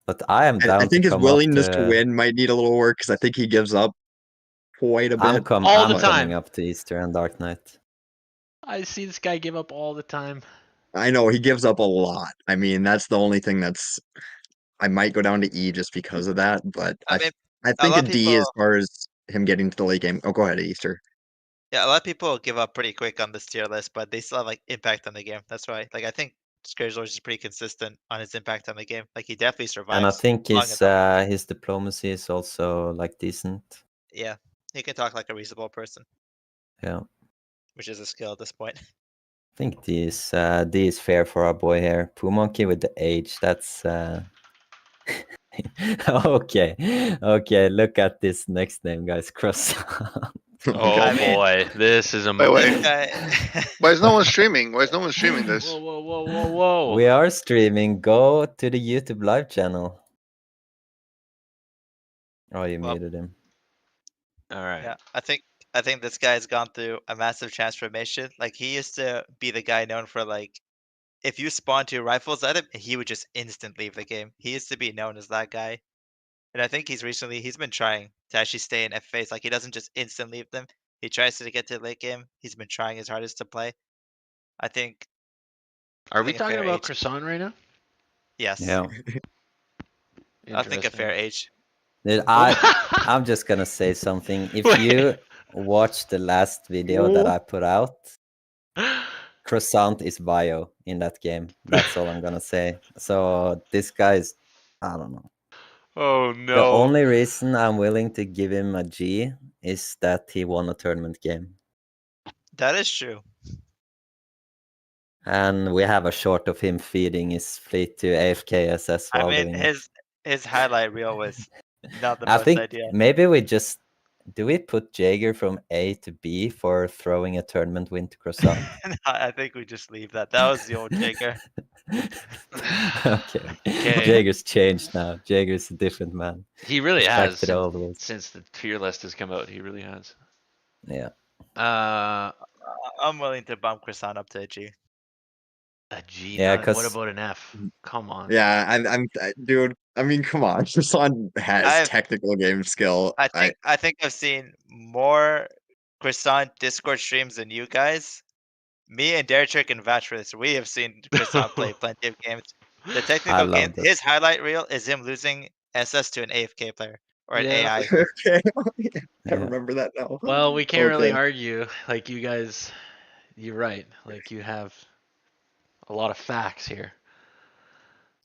But I am I down to think his come up willingness to to. win might need a little work because I think he gives up quite a bit. All the I'm time. coming up to Easter and Dark Knight. I see this guy give up all the time. I know he gives up a lot. I mean, that's the only thing that's I might go down to E just because of that, but I mean, I a think lot a of D as people. far as him getting to the late game. Oh, go ahead, Easter. Yeah, a lot of people give up pretty quick on this tier list, but they still have like impact on the game. That's why, like, I think Scourge Lord is pretty consistent on his impact on the game. Like, he definitely And I survives think long enough. his diplomacy is also like decent. Yeah, he can talk like a reasonable person, Yeah. which is a skill at this point. I think D is fair for our boy here. Pumonkey with the age. That's okay. Okay, look at this next name, guys. Cross. Oh I mean, boy, this is a this Wait. guy. Why is no one streaming? Why is no one streaming this? Whoa, whoa, whoa, whoa, whoa! We are streaming. Go to the YouTube live channel. Oh, you Well, muted him. All right. yeah, I think this guy's gone through a massive transformation. Like, he used to be the guy known for, like, if you spawn two rifles at him, he would just instant leave the game. He used to be known as that guy. And I think he's been trying to actually stay in FFAs. Like, he doesn't just instant leave them. He tries to get to the late game. He's been trying his hardest to play. I think Are I we think a talking fair about age. Croissant right now? Yes. Yeah. I think a Interesting. fair age. Dude, Oh. I'm just gonna say something. If Wait. you watch the last video that I put out, Croissant is bio in that game. That's all I'm gonna say. So this guy is, I don't know. Oh The no. only reason I'm willing to give him a G is that he won a tournament game. That is true. And we have a short of him feeding his fleet to AFKSS I while mean, doing it. his highlight reel was not the I best think idea. maybe we just do we put Jaeger from A to B for throwing a tournament win to Croissant? I think we just leave that. That was the old Jaeger. Okay. Okay. Jaeger's changed now. Jaeger's a different man. He really He's has back to the old ways. since the tier list has come out. He really has. Yeah. I'm willing to bump Croissant up to a G. A G. Yeah, Not, what 'cause- about an F? Come on. Yeah, dude. I mean, come on. Hassan has I've- technical game skill. I think I've seen more Croissant Discord streams than you guys. Me and Derek can vouch for this. We have seen Croissant play plenty of games. The I technical game, love that. his highlight reel is him losing SS to an AFK player or an Yeah. AI. Okay, I Yeah. remember that now. Well, we can't really Okay. argue. Like you guys, you're right. Like you have a lot of facts here.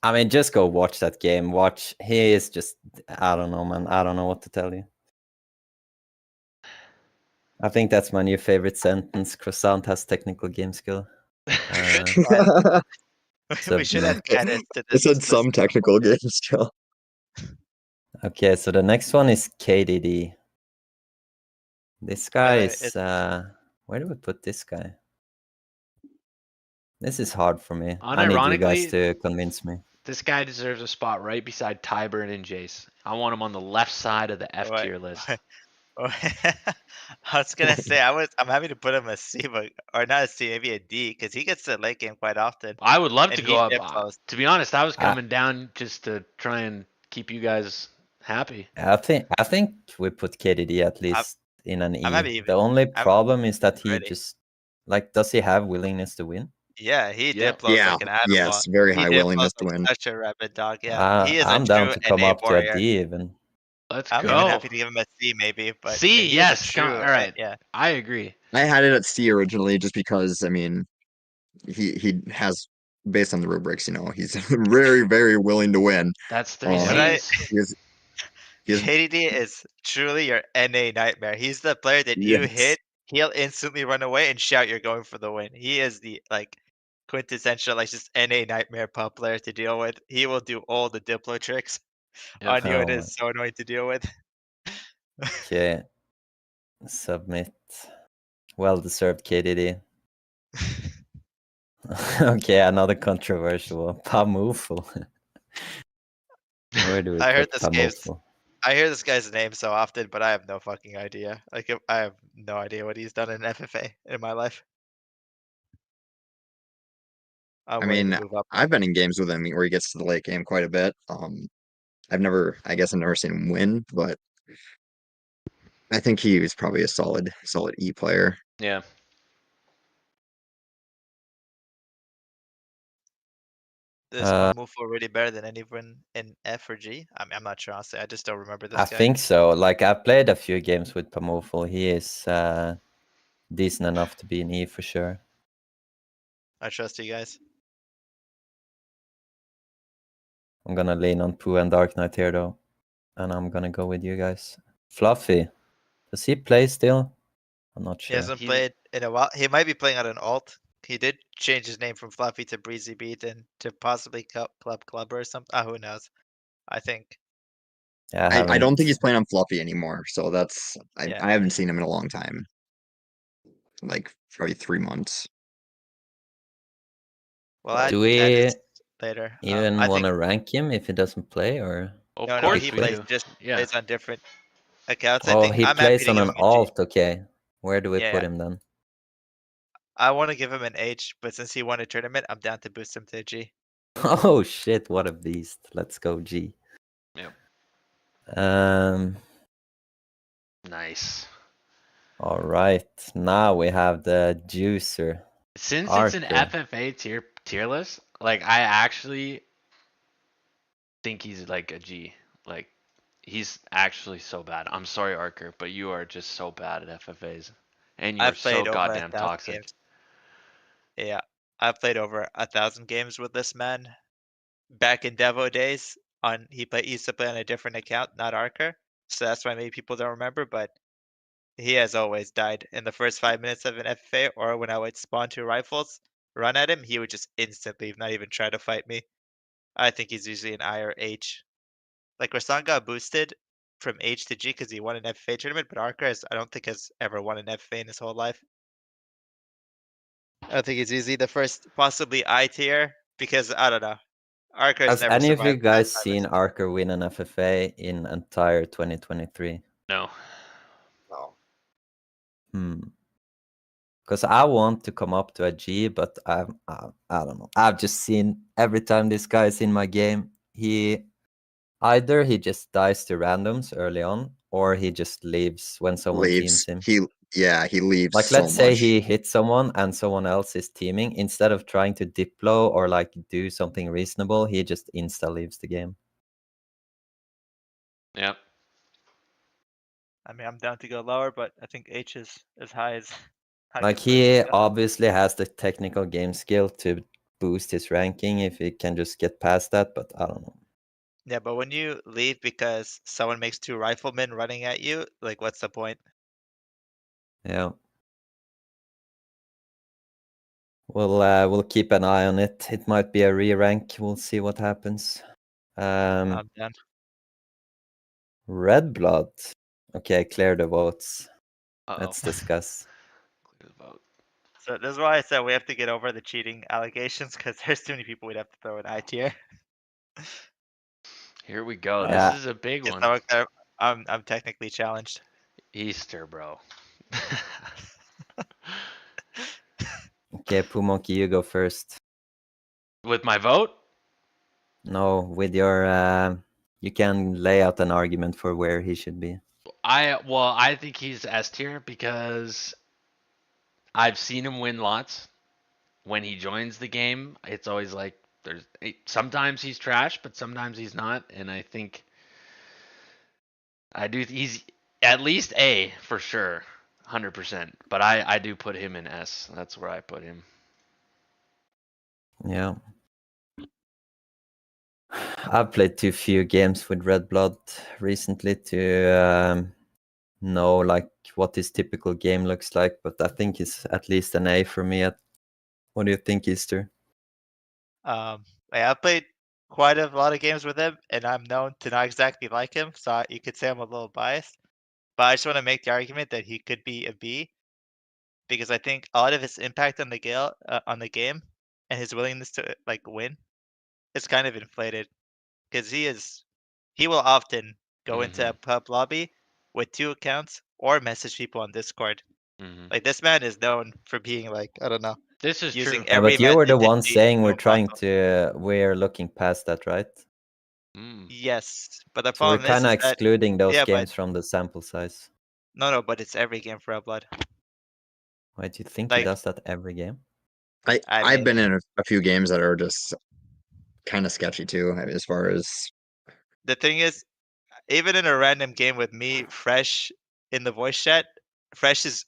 I mean, just go watch that game. Watch. He is just. I don't know, man. I don't know what to tell you. I think that's my new favorite sentence. Croissant has technical game skill. We should add It Canis to this said list some of technical players. game skill. Okay, so the next one is KDD. This guy is. Where do we put this guy? This is hard for me. I need you guys Unironically, to convince me. this guy deserves a spot right beside Tyburn and Jace. I want him on the left side of the F Wait, tier list. I was gonna say I'm happy to put him a C, but or not a C, maybe a D, because he gets to late game quite often. I would love And to he go up. dip-flows. To be honest, I was I- coming down just to try and keep you guys happy. I think we put KDD at least in an E. I'm happy The only I'm problem is that he ready. just like, does he have willingness to win? Yeah, he Yeah. diplos Yeah, like an animal. yes, very He high diplos willingness to like win. such a rabid dog. Yeah, he is I'm a down true to come NA up to a warrior. D even. Let's I'm go. even happy to give him a C, maybe. But C, he yes. is a Come, true. all right. Yeah, I agree. I had it at C originally just because, I mean, he has, based on the rubrics, he's very, very willing to win. That's three But C's. He's KDD is truly your NA nightmare. He's the player that you yes. hit, he'll instantly run away and shout you're going for the win. He is the quintessential just NA nightmare pub player to deal with. He will do all the Diplo tricks Yep. on you, and Oh, it's so annoying to deal with. okay. Submit. Well deserved KDD. Okay, another controversial one. Pamuful. Where do we I heard put this game's Pamuful? I hear this guy's name so often, but I have no fucking idea. I have no idea what he's done in FFA in my life. I'm I willing mean, to move up. I've been in games with him where he gets to the late game quite a bit. I guess I've never seen him win, but I think he was probably a solid E player. Yeah. Is Uh, Mamufo really better than anyone in F or G? I mean, I'm not sure, honestly. I just don't remember this I guy. think so. Like, I've played a few games with Pamuful. He is decent enough to be an E for sure. I trust you guys. I'm gonna lean on Pooh and Dark Knight here though. And I'm gonna go with you guys. Fluffy. Does he play still? I'm not He sure. hasn't played in a while. He might be playing on an alt. He did change his name from Fluffy to Breezy Beat and to possibly Clubber or something. Who knows? I think. Yeah, I don't think he's playing on Fluffy anymore, so that's Yeah. I haven't seen him in a long time. Like probably 3 months. Well, Do add we Canis later. even I want think to rank him if he doesn't play, or? Of no, course he we plays do. just Yeah. plays on different accounts. I Oh, think he I'm happy plays to on give an him a G. alt. Okay, where do we Yeah, put yeah. him then? I want to give him an H, but since he won a tournament, I'm down to boost him to a G. Oh shit! What a beast! Let's go G. Yep. Nice. All right. Now we have the juicer. Since it's an Archer. FFA tier list, like I actually think he's like a G. Like he's actually so bad. I'm sorry, Archer, but you are just so bad at FFAs, and you're I've so played over goddamn 1,000 toxic. games. Yeah, I've played over 1,000 games with this man. Back in Devo days, he used to play on a different account, not Archer. So that's why maybe people don't remember. But he has always died in the first 5 minutes of an FFA, or when I would spawn 2 rifles, run at him, he would just instant leave, not even try to fight me. I think he's usually an I or H. Like Rasan got boosted from H to G because he won an FFA tournament, but Archer I don't think has ever won an FFA in his whole life. I think he's easily the first, possibly I tier, because I don't know. Archer has Has never any of you survived guys past 5 seen minutes. Archer win an FFA in entire 2023? No. Oh. Because I want to come up to a G, but I don't know. I've just seen every time this guy is in my game, either he just dies to randoms early on, or he just leaves when someone teams Leaves. him. He leaves Like, so let's say much. he hits someone and someone else is teaming. Instead of trying to diplo or like do something reasonable, he just insta leaves the game. Yep. I mean, I'm down to go lower, but I think H is as high as I Like, can personally he go. obviously has the technical game skill to boost his ranking if he can just get past that, but I don't know. Yeah, but when you leave because someone makes 2 riflemen running at you, like what's the point? Yeah. We'll keep an eye on it. It might be a re-rank. We'll see what happens. I'm done. Red Blood. Okay, clear the votes. Uh-oh. Let's discuss. Clear the vote. So this is why I said we have to get over the cheating allegations because there's too many people we'd have to throw in I tier. Here we go. Yeah. This is a big Just one. so we're clear, I'm technically challenged. Easter, bro. Okay, Pumonkey, you go first. With my vote? No, with your you can lay out an argument for where he should be. I think he's S tier because I've seen him win lots. When he joins the game, it's always like sometimes he's trash, but sometimes he's not, and I think he's at least A for sure, 100%. But I do put him in S. That's where I put him. Yeah. I've played too few games with Red Blood recently to know like what his typical game looks like, but I think it's at least an A for me. What do you think, Easter? Yeah, I've played quite a lot of games with him, and I'm known to not exactly like him, so you could say I'm a little biased. But I just want to make the argument that he could be a B, because I think a lot of his impact on the game, and his willingness to like win, is kind of inflated. Because he will often go into a pub lobby with 2 accounts or message people on Discord. Mm-hmm. Like this man is known for being like, I don't know, This is using true. Yeah, every but you were the method to one cheat saying to we're looking past that, right? Mm. Yes, but the So we're problem kind of is that excluding those yeah, but games from the sample size. no, but it's every game for Blood. Why do you think he Like, does that every game? I I've mean, been in a few games that are just kind of sketchy too, as far as the thing is, even in a random game with me, Fresh in the voice chat,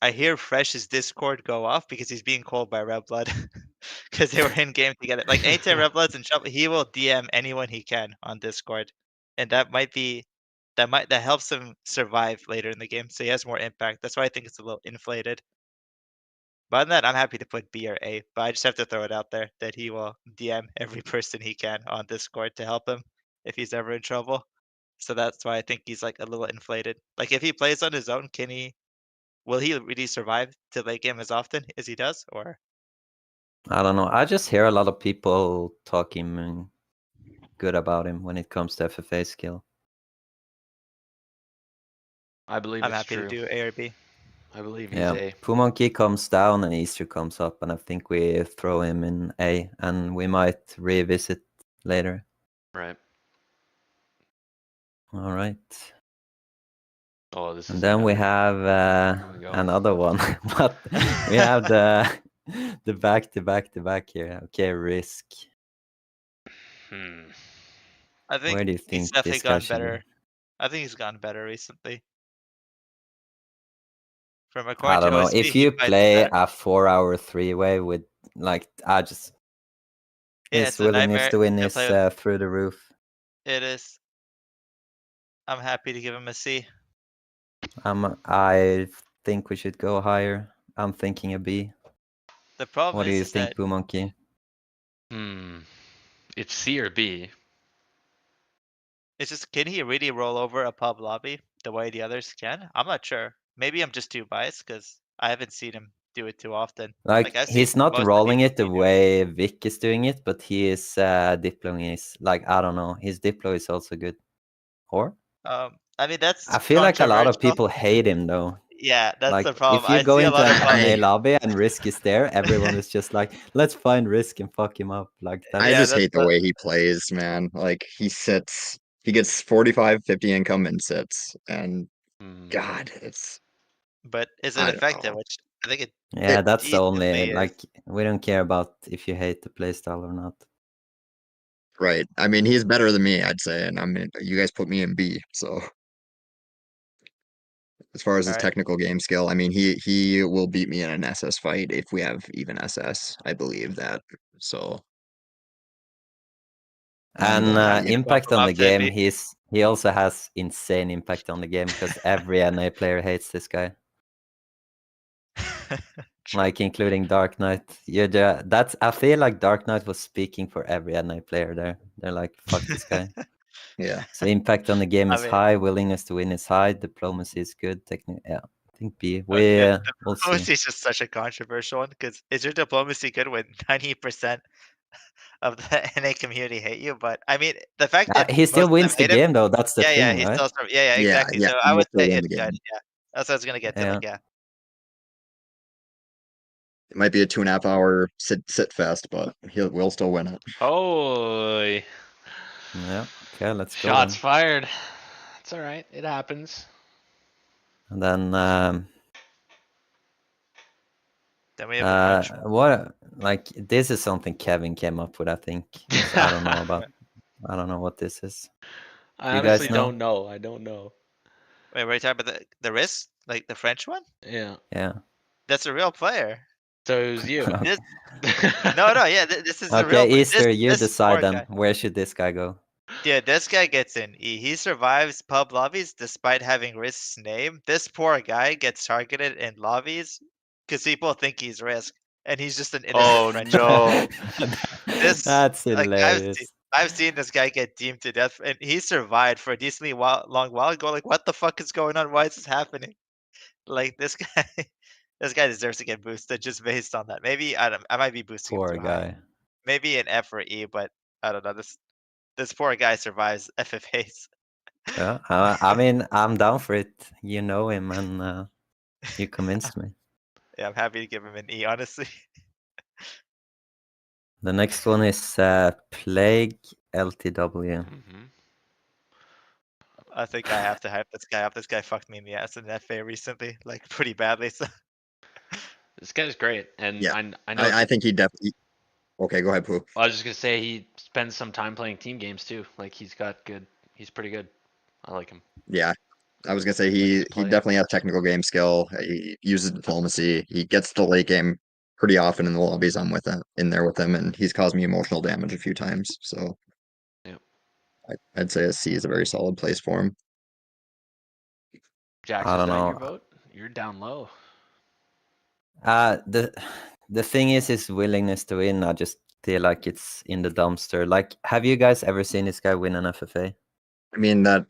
I hear Fresh's Discord go off because he's being called by Red Blood because they were in game together. Like anytime Red Blood's in trouble, he will DM anyone he can on Discord, and that helps him survive later in the game. So he has more impact. That's why I think it's a little inflated. But other than that, I'm happy to put B or A, but I just have to throw it out there that he will DM every person he can on Discord to help him if he's ever in trouble. So that's why I think he's like a little inflated. Like if he plays on his own, will he really survive to late game as often as he does? Or I don't know. I just hear a lot of people talking good about him when it comes to FFA skill. I believe I'm it's happy true. to do A or B. I believe he's Yeah, A. Pumonkey comes down and Easter comes up, and I think we throw him in A, and we might revisit later. Right. All right. Oh, this And is then we another. have Here we go. another one. But we have the back to back here. Okay, Risk. I think Where do you he's think definitely this guy gotten should be? better. I think he's gotten better recently. From I according to don't know. OSP, If he you fights play better. a 4-hour 3-way with Yeah, his it's a willingness nightmare to win to is play with. through the roof. It is. I'm happy to give him a C. I think we should go higher. I'm thinking a B. The problem What do you is think, that Pumonkey? It's C or B. it's just, can he really roll over a pub lobby the way the others can? I'm not sure. Maybe I'm just too biased because I haven't seen him do it too often. Like, I've seen he's not most of the rolling people it the do it. way Vic is doing it, but he is diploing his, like, I don't know. His diplo is also good. Or? I mean that's I feel like a lot of controversial. people hate him, though. Yeah, that's the Like, problem. if you I go see a into lot an of pub. FNA lobby and Risk is there, everyone is just like, let's find Risk and fuck him up. Like, I Yeah, that's... just that's hate the way he plays, man. Like he gets 45, 50 income and sits, and God, it's but is it I don't effective? know. Which I think it Yeah, that's the only, decently is. like, we don't care about if you hate the playstyle or not. Right. I mean, he's better than me, I'd say, and I mean, you guys put me in B, so as far as All his right. technical game skill, I mean, he will beat me in an SS fight if we have even SS. I believe that. So And yeah. impact Bump on him the up to game, MV. he also has insane impact on the game because every NA player hates this guy, True. like including Dark Knight. That's I feel like Dark Knight was speaking for every NA player there. They're like, fuck this guy. Yeah. So impact on the game I is mean- high, willingness to win is high, diplomacy is good. Yeah, I think B. We'll see. Diplomacy is just such a controversial one because is your diplomacy good when 90% of the NA community hate you? But I mean, the fact that He still most of them wins the hate him, game though. That's the yeah, thing, he's right? still yeah, exactly. Yeah, So he I will would still say win it's the good. game. Yeah, that's what I was gonna get to. Yeah. Like, yeah, It might be a 2.5 hour sit fest, but we'll still win it. Holy. Yeah. Okay, let's go Shots then. fired. It's all right. It happens. And then then we have the French one. what? Like this is something Kevin came up with, I think. 'cause I don't know about. I don't know what this is. I You guys honestly know? don't know. I don't know. Wait, we're talking about the wrist, like the French one. Yeah. Yeah. That's a real player. So it was you. This, no, yeah, this is a real. Okay, Easter, you this decide poor then. guy. Where should this guy go? Yeah, this guy gets in. He survives pub lobbies despite having Risk's name. This poor guy gets targeted in lobbies because people think he's Risk, and he's just an innocent Oh French no. This That's like hilarious. I've seen this guy get deemed to death, and he survived for a decently long while ago. Like, what the fuck is going on? Why is this happening? Like this guy, this guy deserves to get boosted just based on that. Maybe I might be boosting him Poor too high. guy. Maybe an F or E, but I don't know. This poor guy survives FFAs. Yeah, I mean, I'm down for it. You know him, and you convinced me. Yeah, I'm happy to give him an E, honestly. The next one is Plague LTW. Mhm. I think I have to hype this guy up. This guy fucked me in the ass in FA recently, like pretty badly. So This guy's great, and Yeah, I know. I think he definitely. Okay, go ahead, Pooh. I was just gonna say he spends some time playing team games too. Like he's got good. He's pretty good. I like him. Yeah, I was gonna say Like he his play. definitely has technical game skill. He uses diplomacy. He gets the late game pretty often in the lobbies. I'm with him in there with him, and he's caused me emotional damage a few times. So Yep. I'd say a C is a very solid place for him. Jax, I is don't that your know. vote? You're down low. The thing is his willingness to win. I just feel like it's in the dumpster. Like, have you guys ever seen this guy win an FFA? I mean I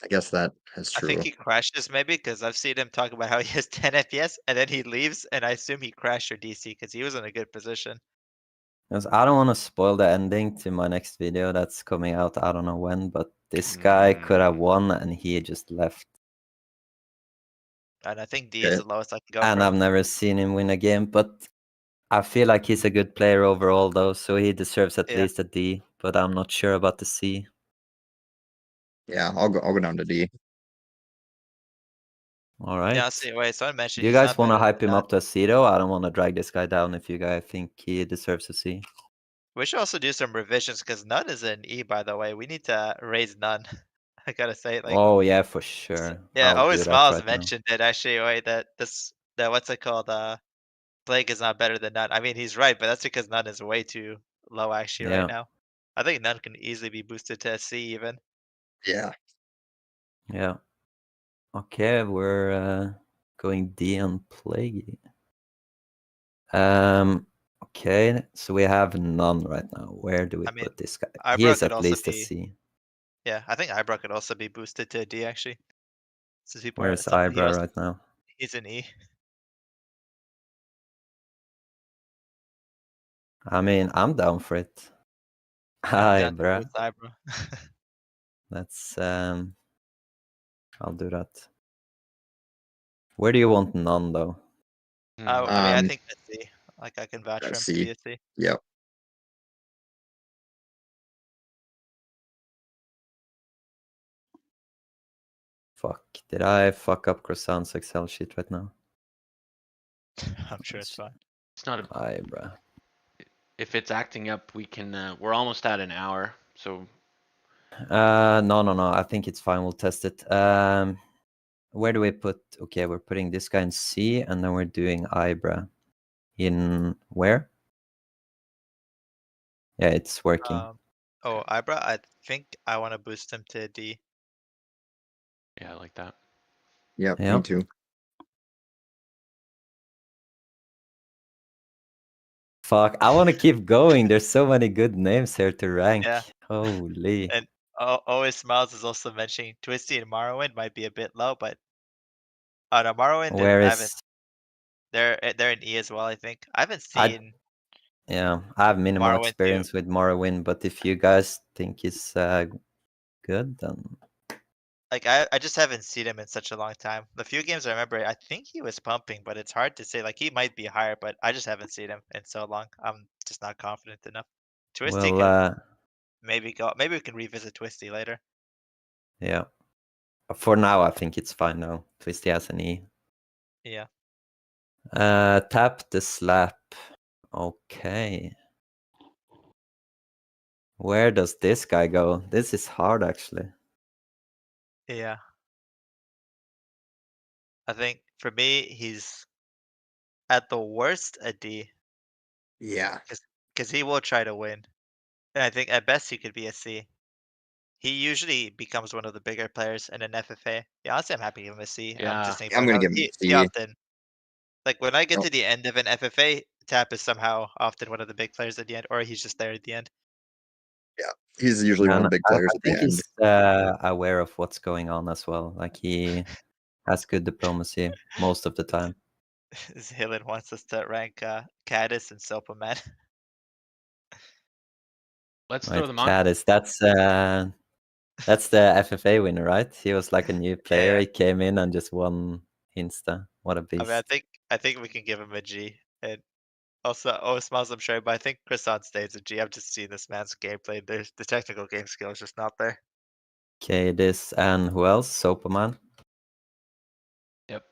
guess that is I true. think he crashes maybe because I've seen him talk about how he has 10 FPS and then he leaves, and I assume he crashed your DC because he was in a good position. Because I don't want to spoil the ending to my next video that's coming out. I don't know when, but this guy could have won and he just left. And I think D is Okay. the lowest I can go And for I've him. never seen him win a game, but I feel like he's a good player overall, though, so he deserves at Yeah. least a D. But I'm not sure about the C. Yeah, I'll go down to D. All right. Yeah, see, wait, someone mentioned Do you he's guys not want to better hype than him Nut. up to a C, though? I don't want to drag this guy down if you guys think he deserves a C. We should also do some revisions because None is an E, by the way. We need to raise None. I gotta say, like, Oh, yeah, for sure. yeah, I'll always do that Smiles right now. mentioned it actually, wait, that what's it called? Plague is not better than None. I mean, he's right, but that's because None is way too low actually Yeah. right now. I think None can easily be boosted to a C even. Yeah. Yeah. Okay, we're going D on Plague. Okay, so we have none right now. Where do we I mean, put this guy? He Ibra is could at also least a be, C. yeah, I think Ibra could also be boosted to a D actually. Since people are, Where's some Ibra heroes, right now? he's an E. I mean, I'm down for it. I'm Hi, down to bruh. boost Ibra. That's I'll do that. Where do you want none though? I mean, I Um, think that's C. Like, I can vouch for him to C. be a C. Yep. Fuck. Did I fuck up Croissant's Excel sheet right now? I'm sure it's fine. It's not a. Hi, bruh. If it's acting up, we can. We're almost at an hour, so No. I think it's fine. We'll test it. Where do we put? Okay, we're putting this guy in C, and then we're doing Ibra in where? Yeah, it's working. Oh, Ibra, I think I want to boost him to D. Yeah, I like that. Yep, me Yep. too. Fuck, I want to keep going. There's so many good names here to rank. Yeah. Holy. And Always Smiles is also mentioning Twisty and Morrowind might be a bit low, but no, Morrowind Where I haven't. is They're in E as well, I think. I haven't I? seen Yeah, I have minimal Morrowind 2. experience with Morrowind, but if you guys think it's good, then Like I just haven't seen him in such a long time. The few games I remember, I think he was pumping, but it's hard to say. Like he might be higher, but I just haven't seen him in so long. I'm just not confident enough. Twisty well, could maybe go. Maybe we can revisit Twisty later. yeah. For now, I think it's fine now. Twisty has an E. Yeah. Tap the slap. Okay. Where does this guy go? This is hard, actually. Yeah. I think for me, he's at the worst a D, Yeah. because he will try to win. And I think at best he could be a C. He usually becomes one of the bigger players in an FFA. Yeah, honestly, I'm happy to give him a C. I'm Yeah. just saying, I'm gonna give him a he C. often, like when I get No, to the end of an FFA, Tap is somehow often one of the big players at the end, or he's just there at the end. yeah. He's usually one of And the big I players at the think end. he's aware of what's going on as well. Like he has good diplomacy most of the time. Zaylan wants us to rank Caddis and Sopaman. Let's throw Right, them on. Caddis, that's the FFA winner, right? He was like a new player. Yeah. He came in and just won Insta. What a I mean, beast. I think we can give him a G. And also, oh, Smiles, I'm sure, but I think Croissant stays a G. I've just seen this man's gameplay. The technical game skill is just not there. Okay, this and who else? Sopaman. Yep.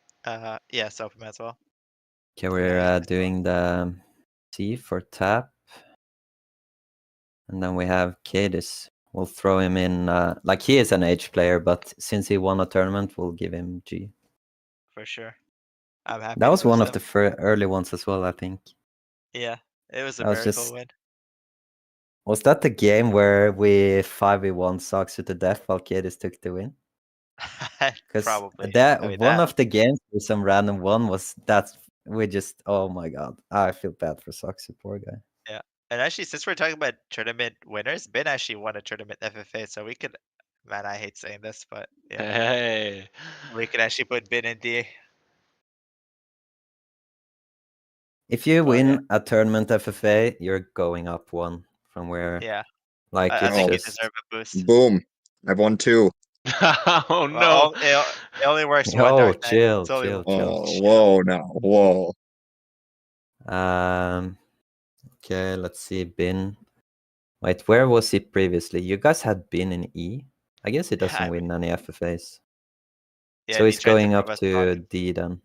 Yeah, Sopaman as well. Okay, Yeah, we're he's nice. doing the C for tap. And then we have Cadis. We'll throw him in. Like he is an H player, but since he won a tournament, we'll give him G. For sure. I'm happy That to was one boost of him. the early ones as well, I think. Yeah, it was a That was miracle just. win. Was that the game where we 5v1 Soxu to death while Cadis took the win? Because Probably. that I mean, one of the games with some random one was that we just, oh my god, I feel bad for Soxu, poor guy. yeah. And actually, since we're talking about tournament winners, Ben actually won a tournament FFA, so we could. Man, I hate saying this, but yeah, Hey. we could actually put Ben in D. If you But yeah, win a tournament FFA, you're going up one from where, yeah, like, I it's think Oh. you just, deserve a boost. Boom. I've won 2. Oh no. Well, it only works one yo, Dark Knight. chill, It's only chill, chill. Oh, whoa now. Whoa. Okay, let's see, Bin. Wait, where was he previously? You guys had Bin in E? I guess he doesn't I mean, win any FFAs. yeah, So and he he's tried to going prove up us wrong. to D then.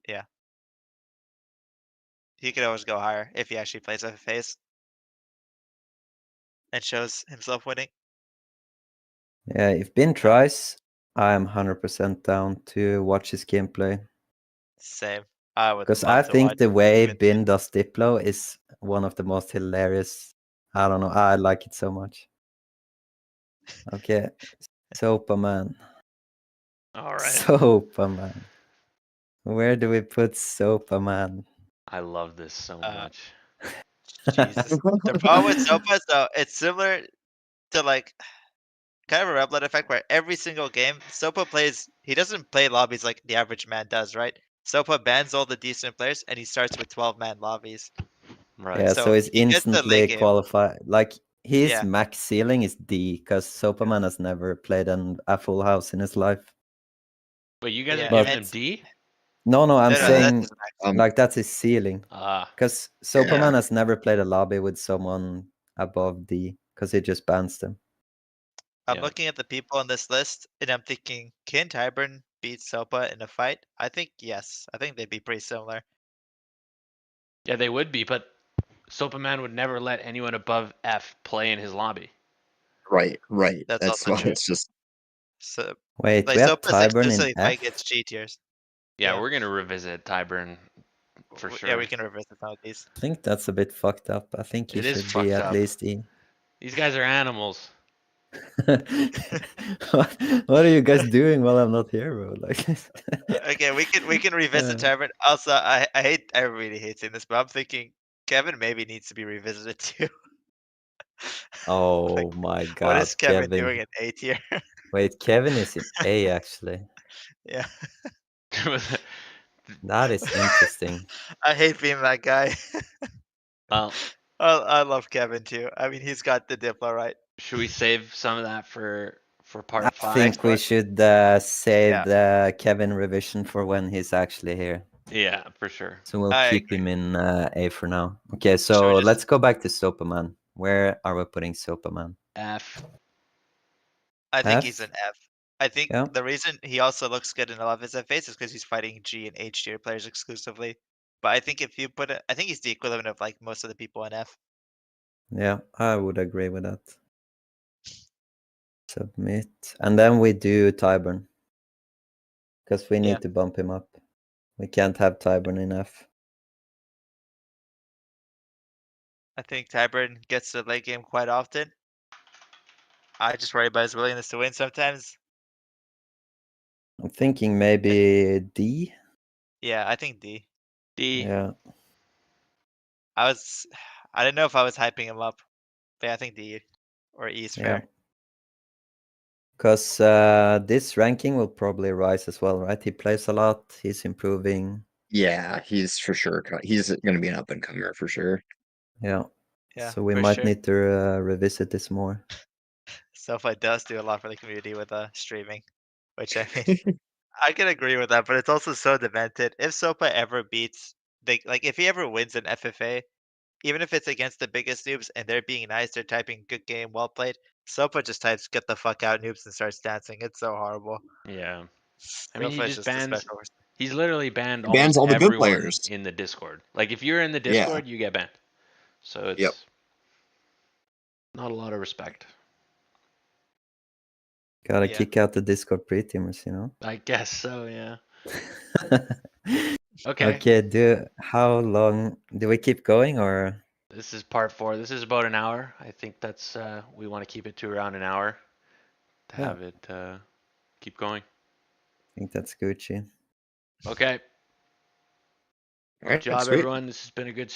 Yeah, he could always go higher if he actually plays FFAs and shows himself winning. Yeah, if Bin tries, I'm 100% down to watch his gameplay. Same. I would Because love I to watch think the way even Bin does Diplo is one of the most hilarious. I don't know, I like it so much. Okay, Sopaman. All right. Sopaman. Where do we put Sopaman? I love this so much. Jesus. The problem with Sopa, so it's similar to like kind of a Red Blood effect where every single game Sopa plays. He doesn't play lobbies like the average man does, right? Sopa bans all the decent players and he starts with 12-man lobbies. Right. Yeah, so So he's he gets the late instantly game. qualified. Like his Yeah. max ceiling is D, because Sopaman has never played a full house in his life. But you guys are Yeah, giving and him D? No, I'm no, that's saying his max. like that's his ceiling. Ah. Because Yeah. Sopaman has never played a lobby with someone above D, because he just bans them. I'm Yeah. looking at the people on this list and I'm thinking, can Tyburn beat Sopa in a fight? I think yes. I think they'd be pretty similar. Yeah, they would be, but Sopaman would never let anyone above F play in his lobby. Right. That's That's also why true. it's just So Wait, like we have Sopa's Tyburn in exclusively fight F? against G tiers. Yeah, Yeah. we're gonna revisit Tyburn for sure. Yeah, we can revisit some of these. I think that's a bit fucked up. I think he It is should be fucked at up. least E. These guys are animals. What are you guys doing while I'm not here, bro? Like, Okay, we can revisit tournament. Also, I really hate saying this, but I'm thinking Kevin maybe needs to be revisited too. oh Like, my what is God, Kevin doing Kevin. in A tier? Wait, Kevin is in A actually. Yeah. That is interesting. I hate being that guy. Well, I love Kevin too. I mean, he's got the Diplo right. should we save some of that for I part 5? think we should save the Kevin revision for when he's actually here. Yeah, for sure. So we'll I keep agree. him in A for now. Okay, Should so we just- let's go back to Sopaman. Where are we putting Sopaman? F. I think he's F? an F. I think Yeah. the reason he also looks good in a lot of his FAs is because he's fighting G and H tier players exclusively. But I think if you put it, I think he's the equivalent of like most of the people in F. Yeah, I would agree with that. Submit. And then we do Tyburn. Because we need Yeah. to bump him up. We can't have Tyburn in F. I think Tyburn gets to the late game quite often. I just worry about his willingness to win sometimes. I'm thinking maybe D. Yeah, I think D. D. Yeah. I didn't know if I was hyping him up, but yeah, I think D or E is Yeah. fair. Because this ranking will probably rise as well, right? He plays a lot. He's improving. Yeah, he's for sure. He's going to be an up and comer for sure. Yeah. Yeah, So we for might sure. need to revisit this more. SoFi does do a lot for the community with streaming, which I mean, I can agree with that, but it's also so demented. If SoFi ever beats, if he ever wins an FFA, even if it's against the biggest noobs and they're being nice, they're typing good game, well played. SoFi just types "get the fuck out, noobs" and starts dancing. It's so horrible. Yeah. I mean, he SoFi is just just a bans. special person. He's literally banned He bans almost all the good everyone players. in the Discord. Like, if you're in the Yeah. Discord, you get banned. So it's Yep. not a lot of respect. Gotta Yeah. kick out the Discord pre-teamers, you know? I guess so, yeah. Okay. Okay, how long do we keep going or? This is part 4. This is about an hour. I think that's we want to keep it to around an hour to Yeah. have it keep going. I think that's Gucci. Okay. All right, Good job, sweet. everyone. This has been a good